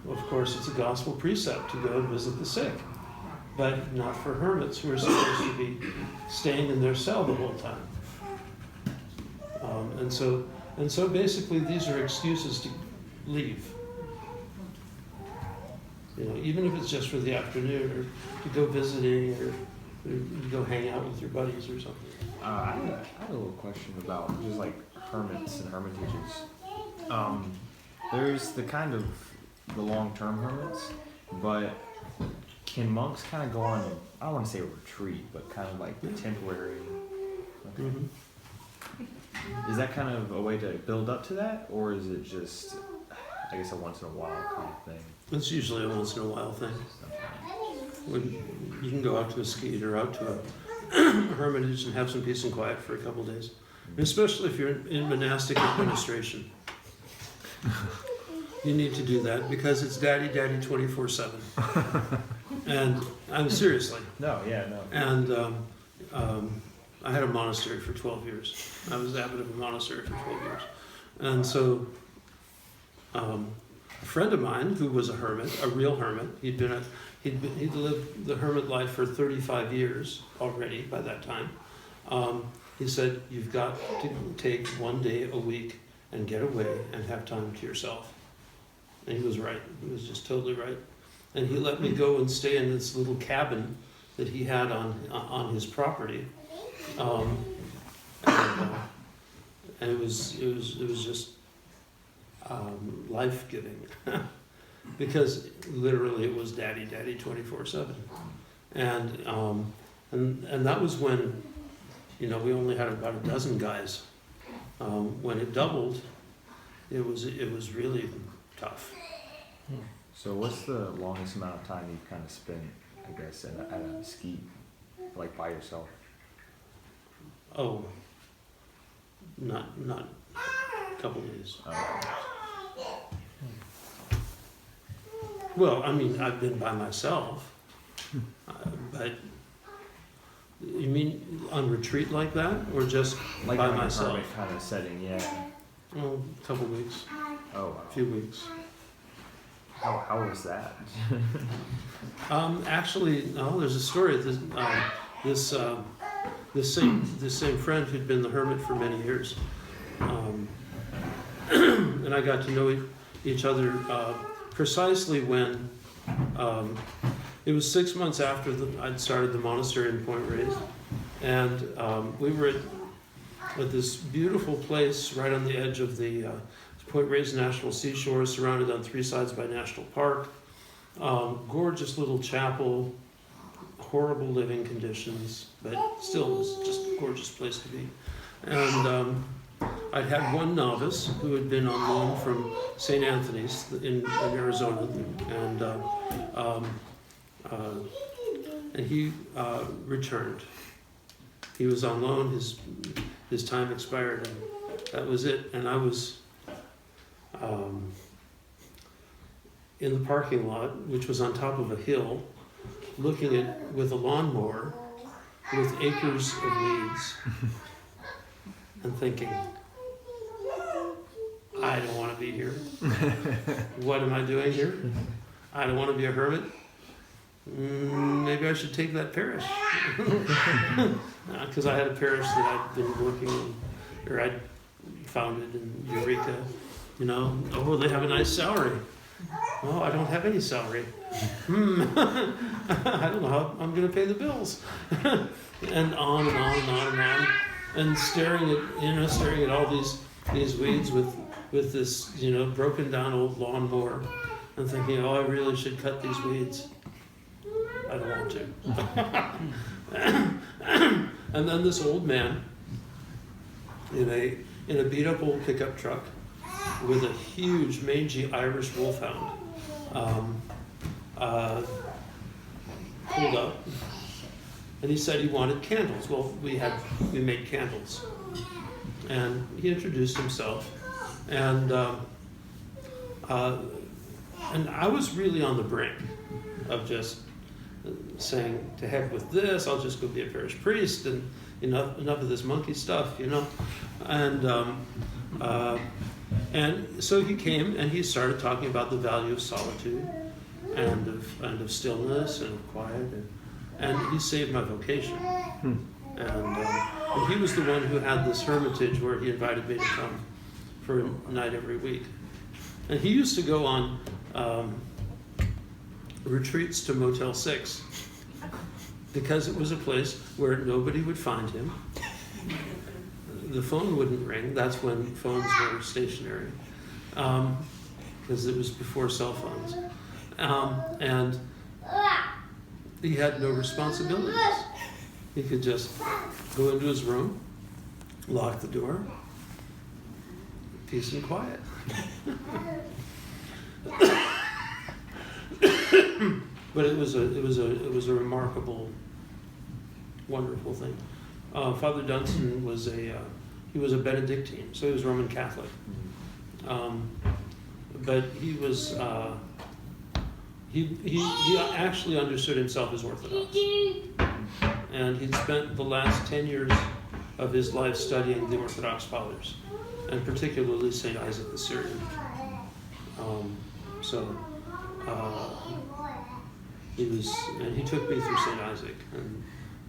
Speaker 1: Of course, it's a gospel precept to go and visit the sick, but not for hermits who are supposed to be staying in their cell the whole time. And so basically these are excuses to leave. Even if it's just for the afternoon or to go visiting or go hang out with your buddies or something.
Speaker 5: I have a little question about just like hermits and hermitages. There's the long-term hermits, but can monks kind of go on, I don't want to say a retreat, but kind of like the temporary? Okay.
Speaker 1: Mm-hmm.
Speaker 5: Is that kind of a way to build up to that, or is it just I guess a once in a while kind of thing.
Speaker 1: It's usually a once in a while thing. When you can go out to a skeet or out to a hermitage and have some peace and quiet for a couple days, especially if you're in monastic administration. You need to do that because it's daddy 24/7. And I'm seriously.
Speaker 5: No, yeah, no.
Speaker 1: And I had a monastery for 12 years. I was abbot of a monastery for 12 years. And so a friend of mine who was a hermit, a real hermit, he'd lived the hermit life for 35 years already by that time. He said, you've got to take one day a week and get away and have time to yourself. And he was right. He was just totally right. And he let me go and stay in this little cabin that he had on his property. And it was just life-giving because literally it was daddy 24/7. And that was when, we only had about a dozen guys. When it doubled, it was really tough.
Speaker 5: So what's the longest amount of time you've kind of spent, I guess, at a ski, like by yourself?
Speaker 1: Oh, not a couple days. Well, I mean, I've been by myself, but you mean on retreat like that, or just
Speaker 5: Like
Speaker 1: by
Speaker 5: in a
Speaker 1: myself?
Speaker 5: hermit kind of setting, yeah.
Speaker 1: Oh, a couple weeks,
Speaker 5: Oh, wow.
Speaker 1: a few weeks.
Speaker 5: How was that?
Speaker 1: Actually, no, there's a story. This same friend who'd been the hermit for many years, and I got to know each other precisely when it was 6 months after I'd started the monastery in Point Reyes, and we were at this beautiful place right on the edge of the Point Reyes National Seashore, surrounded on three sides by National Park. Gorgeous little chapel, horrible living conditions, but still it was just a gorgeous place to be. And I'd had one novice who had been on loan from St. Anthony's in Arizona, and he returned. He was on loan, his time expired, and that was it. And I was in the parking lot, which was on top of a hill, looking at with a lawnmower with acres of weeds and thinking, I don't want to be here. What am I doing here? I don't want to be a hermit. Maybe I should take that parish. Because I had a parish that I'd been working in, or I'd founded in Eureka. Oh, they have a nice salary. Oh, I don't have any salary. I don't know how I'm going to pay the bills. And on and on and on and on. And staring at all these weeds with this, broken down old lawnmower, and thinking, oh, I really should cut these weeds. I don't want to. And then this old man in a beat up old pickup truck with a huge mangy Irish wolfhound pulled up, and he said he wanted candles. Well, we made candles, and he introduced himself, and I was really on the brink of just saying, to heck with this, I'll just go be a parish priest, and enough of this monkey stuff, and so he came and he started talking about the value of solitude and of stillness and of quiet, and he saved my vocation. And he was the one who had this hermitage where he invited me to come for a night every week. And he used to go on retreats to Motel 6 because it was a place where nobody would find him. The phone wouldn't ring. That's when phones were stationary, because it was before cell phones. And he had no responsibilities. He could just go into his room, lock the door, peace and quiet. But it was a remarkable, wonderful thing. Father Dunstan was he was a Benedictine, so he was Roman Catholic. But he was he actually understood himself as Orthodox, and he'd spent the last 10 years of his life studying the Orthodox fathers, and particularly Saint Isaac the Syrian. He took me through Saint Isaac,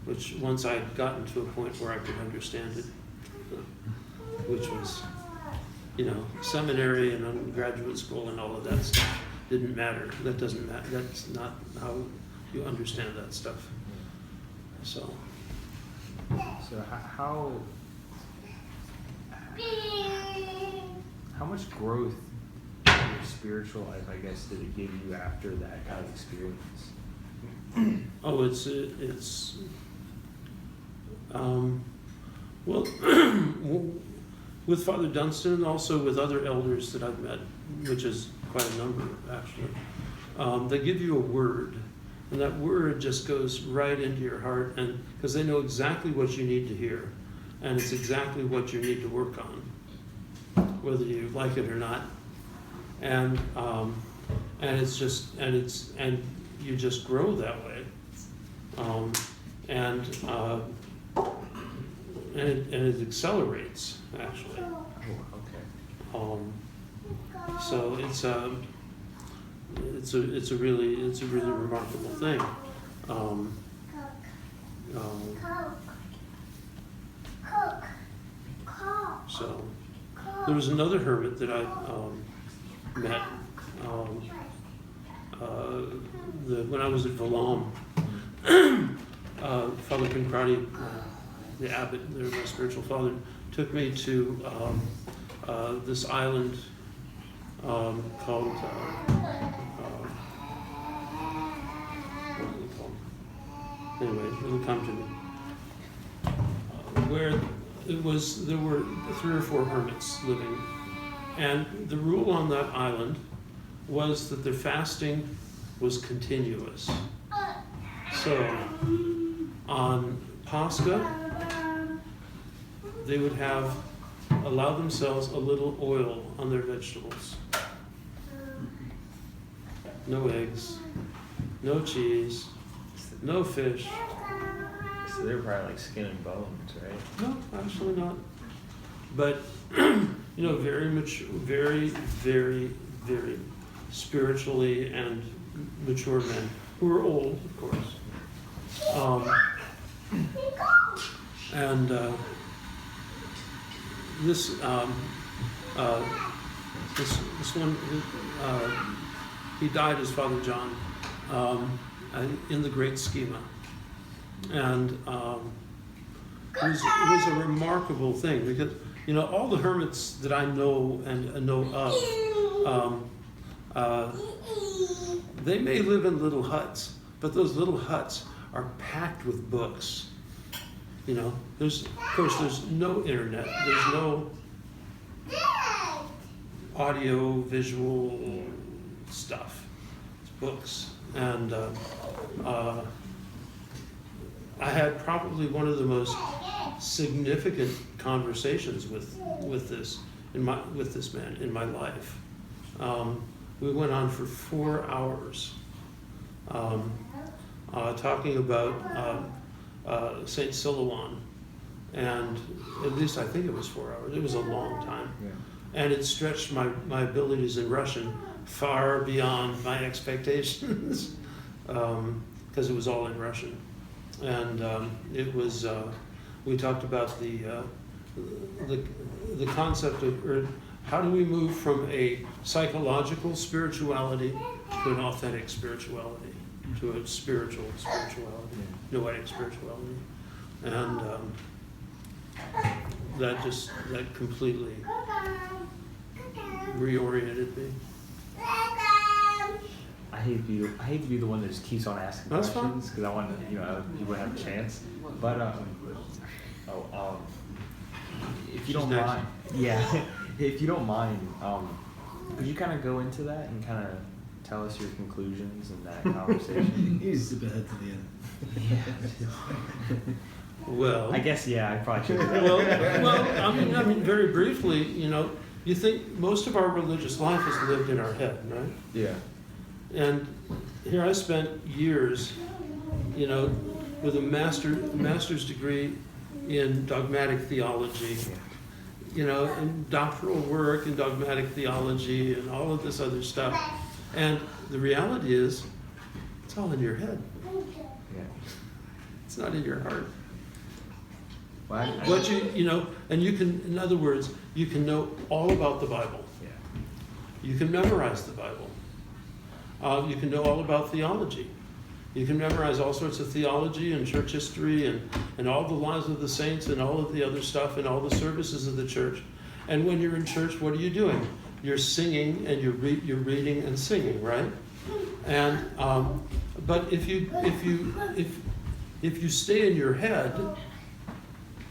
Speaker 1: which once I had gotten to a point where I could understand it, which was, seminary and undergraduate school and all of that stuff didn't matter. That doesn't matter. That's not how you understand that stuff. So
Speaker 5: how much growth in your spiritual life, I guess, did it give you after that kind of experience?
Speaker 1: Oh, it's well, with Father Dunstan and also with other elders that I've met, which is quite a number actually, they give you a word, and that word just goes right into your heart, and because they know exactly what you need to hear, and it's exactly what you need to work on, whether you like it or not, and you just grow that way, and it accelerates actually.
Speaker 5: Oh, okay.
Speaker 1: So it's a really remarkable thing. So there was another hermit that I met when I was at Valom. Father Pancrati, the abbot, my spiritual father, took me to this island called what is it called? Anyway, it'll come to me. Where there were 3 or 4 hermits living, and the rule on that island was that their fasting was continuous. So on Pascha, they would allow themselves a little oil on their vegetables. No eggs, no cheese, no fish.
Speaker 5: So they're probably like skin and bones, right?
Speaker 1: No, actually not. But, very mature, very, very, very spiritually and mature men who were old, of course. This one, he died as Father John in the Great Schema, and it was a remarkable thing because all the hermits that I know and know of, they may live in little huts, but those little huts are packed with books. There's no internet, there's no audio, visual stuff. It's books. And I had probably one of the most significant conversations with this man in my life. We went on for 4 hours talking about Saint Silouan, and at least I think it was 4 hours. It was a long time.
Speaker 5: Yeah.
Speaker 1: And it stretched my abilities in Russian far beyond my expectations, because it was all in Russian. And it was, we talked about the concept of, or how do we move from a psychological spirituality to an authentic spirituality, to a spiritual spirituality, noetic spirituality. And that completely reoriented me.
Speaker 5: I hate to be the one that just keeps on asking
Speaker 1: That's
Speaker 5: questions because I want other people to have a chance. But if you don't mind, if you don't mind, Could you kind of go into that and kind of tell us your conclusions in that conversation?
Speaker 8: He's a bit ahead to the end.
Speaker 1: Well,
Speaker 5: I guess, yeah, I probably should.
Speaker 1: well, I mean, very briefly, you think most of our religious life is lived in our head, right?
Speaker 5: Yeah.
Speaker 1: And here I spent years, with a master's degree in dogmatic theology, and doctoral work in dogmatic theology and all of this other stuff. And the reality is, it's all in your head.
Speaker 5: Yeah.
Speaker 1: It's not in your heart.
Speaker 5: Well,
Speaker 1: What and you can, in other words, you can know all about the Bible.
Speaker 5: yeah.
Speaker 1: You can memorize the Bible. You can know all about theology. You can memorize all sorts of theology and church history and all the lives of the saints and all of the other stuff and all the services of the church. And when you're in church, what are you doing? You're singing and you're reading and singing, right? And but if you stay in your head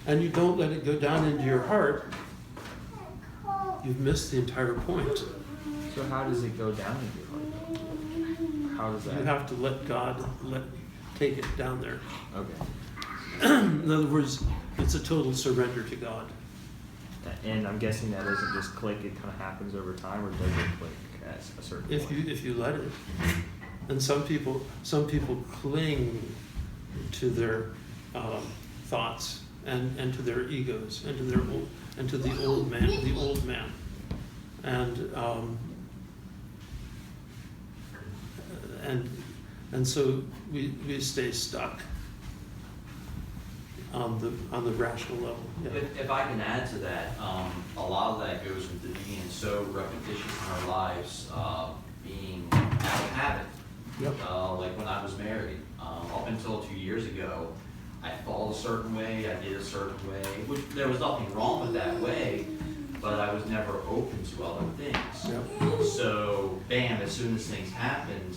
Speaker 1: and you don't let it go down into your heart, you've missed the entire point.
Speaker 5: So how does it go down in your heart? How does that?
Speaker 1: You have to let God take it down there.
Speaker 5: Okay.
Speaker 1: In other words, it's a total surrender to God.
Speaker 5: And I'm guessing that doesn't just click; it kind of happens over time, or does it click at a certain point?
Speaker 1: If you let it. And some people cling to their thoughts and to their egos and to the old man. And so we stay stuck on the rational level. Yeah.
Speaker 10: If I can add to that, a lot of that goes into being so repetitious in our lives, being out of habit.
Speaker 1: Yep.
Speaker 10: Like when I was married, up until 2 years ago, I thought a certain way, I did a certain way, which there was nothing wrong with that way, but I was never open to other things.
Speaker 1: Yep.
Speaker 10: So, bam, as soon as things happened,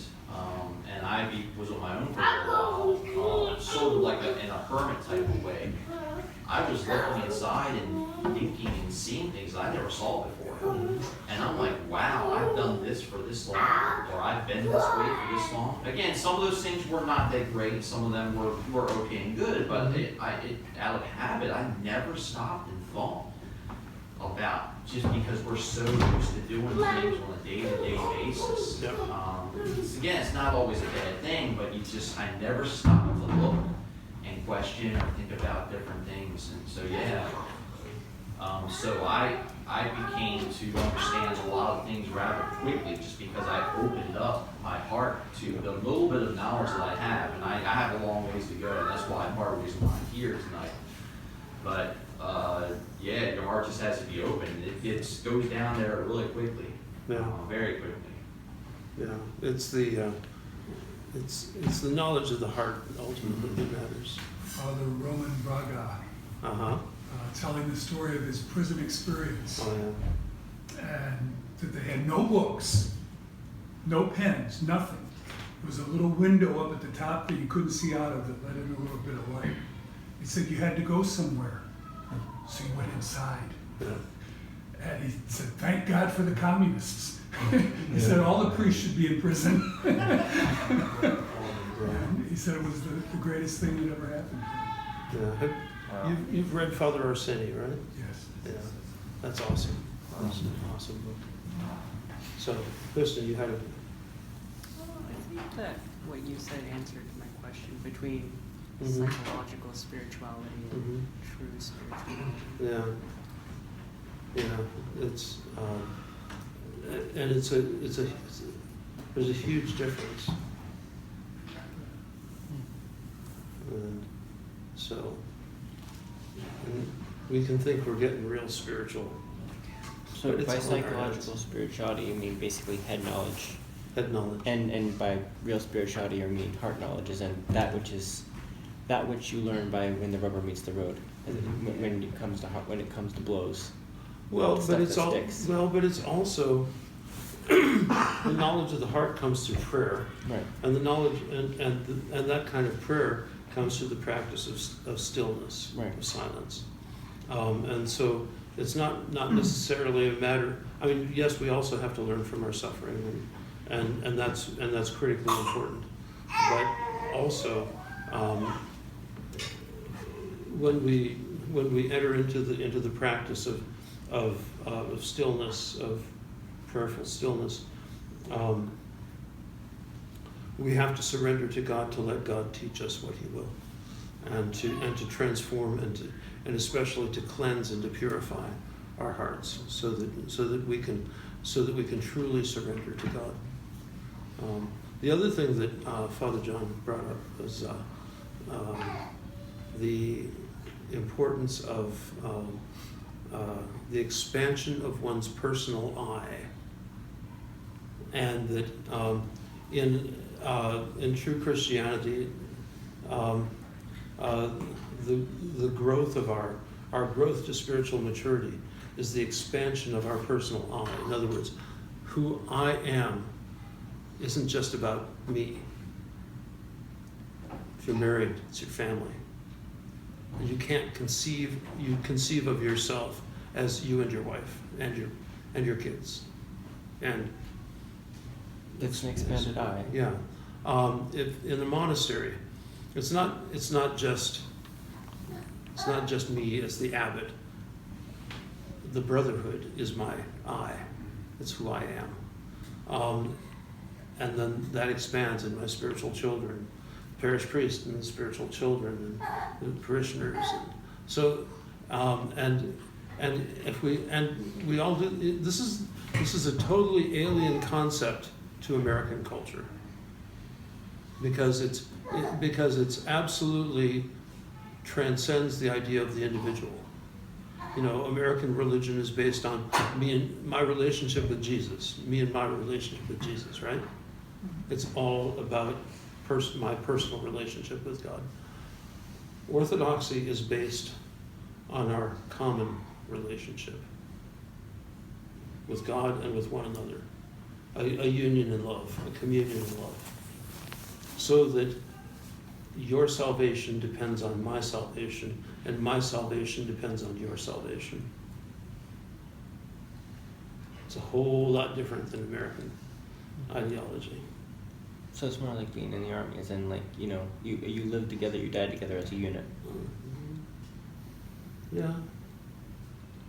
Speaker 10: and I was on my own for a while, sort of like in a hermit type of way, I was looking inside and thinking and seeing things I never saw before. And I'm like, wow, I've done this for this long, or I've been this way for this long. Again, some of those things were not that great, some of them were okay and good, but out of habit, I never stopped and thought about, just because we're so used to doing things on a day-to-day basis.
Speaker 1: Yep.
Speaker 10: Again, it's not always a bad thing, but I never stopped to look and question or think about different things. And so, yeah. So I became to understand a lot of things rather quickly, just because I opened up my heart to the little bit of knowledge that I have. And I have a long ways to go, and that's why part of the reason why I'm here tonight. But yeah, your heart just has to be open. It goes down there really quickly, very quickly.
Speaker 1: Yeah, it's the knowledge of the heart ultimately that matters.
Speaker 9: Father Roman Braga, telling the story of his prison experience.
Speaker 1: Oh, yeah.
Speaker 9: And that they had no books, no pens, nothing. There was a little window up at the top that you couldn't see out of that let in a little bit of light. He said you had to go somewhere. So he went inside.
Speaker 1: Yeah.
Speaker 9: And he said, thank God for the communists. He said all the priests should be in prison. And he said it was the greatest thing that ever happened.
Speaker 1: Yeah. You've read Father Orsini, right?
Speaker 9: Yes.
Speaker 1: Yeah. That's awesome. Awesome book. So, Kristen, you had a...
Speaker 4: I think that what you said answered my question between
Speaker 1: Mhm.
Speaker 4: psychological spirituality and true spirituality.
Speaker 1: Yeah. Yeah. It's and there's a huge difference. And so we can think we're getting real spiritual.
Speaker 2: So
Speaker 1: But it's
Speaker 2: by
Speaker 1: all in our
Speaker 2: psychological
Speaker 1: heads.
Speaker 2: spirituality, you mean basically head knowledge,
Speaker 1: Head knowledge.
Speaker 2: and by real spirituality, you mean heart knowledge, is that which you learn by when the rubber meets the road, when it comes to blows.
Speaker 1: Well,
Speaker 2: Stuff
Speaker 1: but it's
Speaker 2: that sticks.
Speaker 1: but it's also the knowledge of the heart comes through prayer,
Speaker 2: Right.
Speaker 1: and the knowledge and that kind of prayer comes through the practice of stillness,
Speaker 2: Right.
Speaker 1: of silence, and so it's not necessarily a matter. I mean, yes, we also have to learn from our suffering, and that's critically important. But also, when we enter into the practice of stillness, of prayerful stillness, we have to surrender to God to let God teach us what He will, and to transform and especially to cleanse and to purify our hearts, so that we can truly surrender to God. The other thing that Father John brought up was the importance of the expansion of one's personal I, and that in true Christianity, the growth of our growth to spiritual maturity is the expansion of our personal I. In other words, who I am isn't just about me. If you're married, it's your family. And you can't conceive of yourself as you and your wife and your kids. And
Speaker 2: It's an expanded I.
Speaker 1: yeah. In the monastery, it's not just me as the abbot. The brotherhood is my I. It's who I am. And then that expands in my spiritual children, parish priest and the spiritual children and the parishioners. And so, and if we all do, this is a totally alien concept to American culture, because it's absolutely transcends the idea of the individual. You know, American religion is based on me and my relationship with Jesus, right? It's all about my personal relationship with God. Orthodoxy is based on our common relationship with God and with one another, a union in love, a communion in love, so that your salvation depends on my salvation, and my salvation depends on your salvation. It's a whole lot different than American ideology.
Speaker 2: So it's more like being in the army, as in, like, you know, you live together, you die together as a unit.
Speaker 1: Yeah.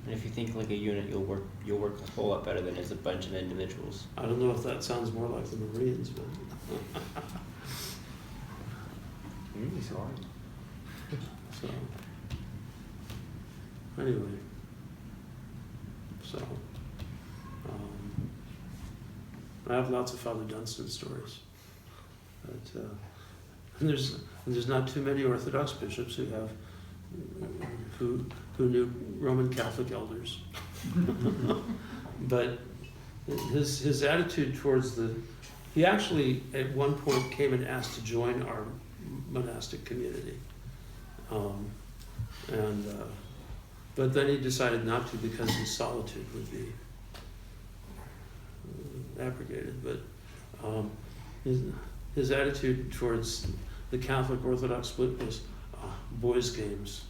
Speaker 2: And if you think like a unit, you'll work a whole lot better than as a bunch of individuals.
Speaker 1: I don't know if that sounds more like the Marines, but
Speaker 5: It's hard.
Speaker 1: so anyway, so I have lots of Father Dunstan stories, but and there's not too many Orthodox bishops who knew Roman Catholic elders, but his attitude towards he actually at one point came and asked to join our monastic community, but then he decided not to because his solitude would be abrogated. But his attitude towards the Catholic Orthodox split was boys' games.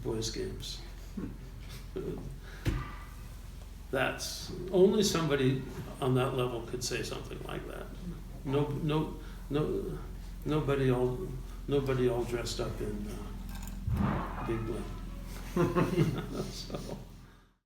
Speaker 1: Boys' games. That's only somebody on that level could say something like that. Nobody all dressed up in big bling. So.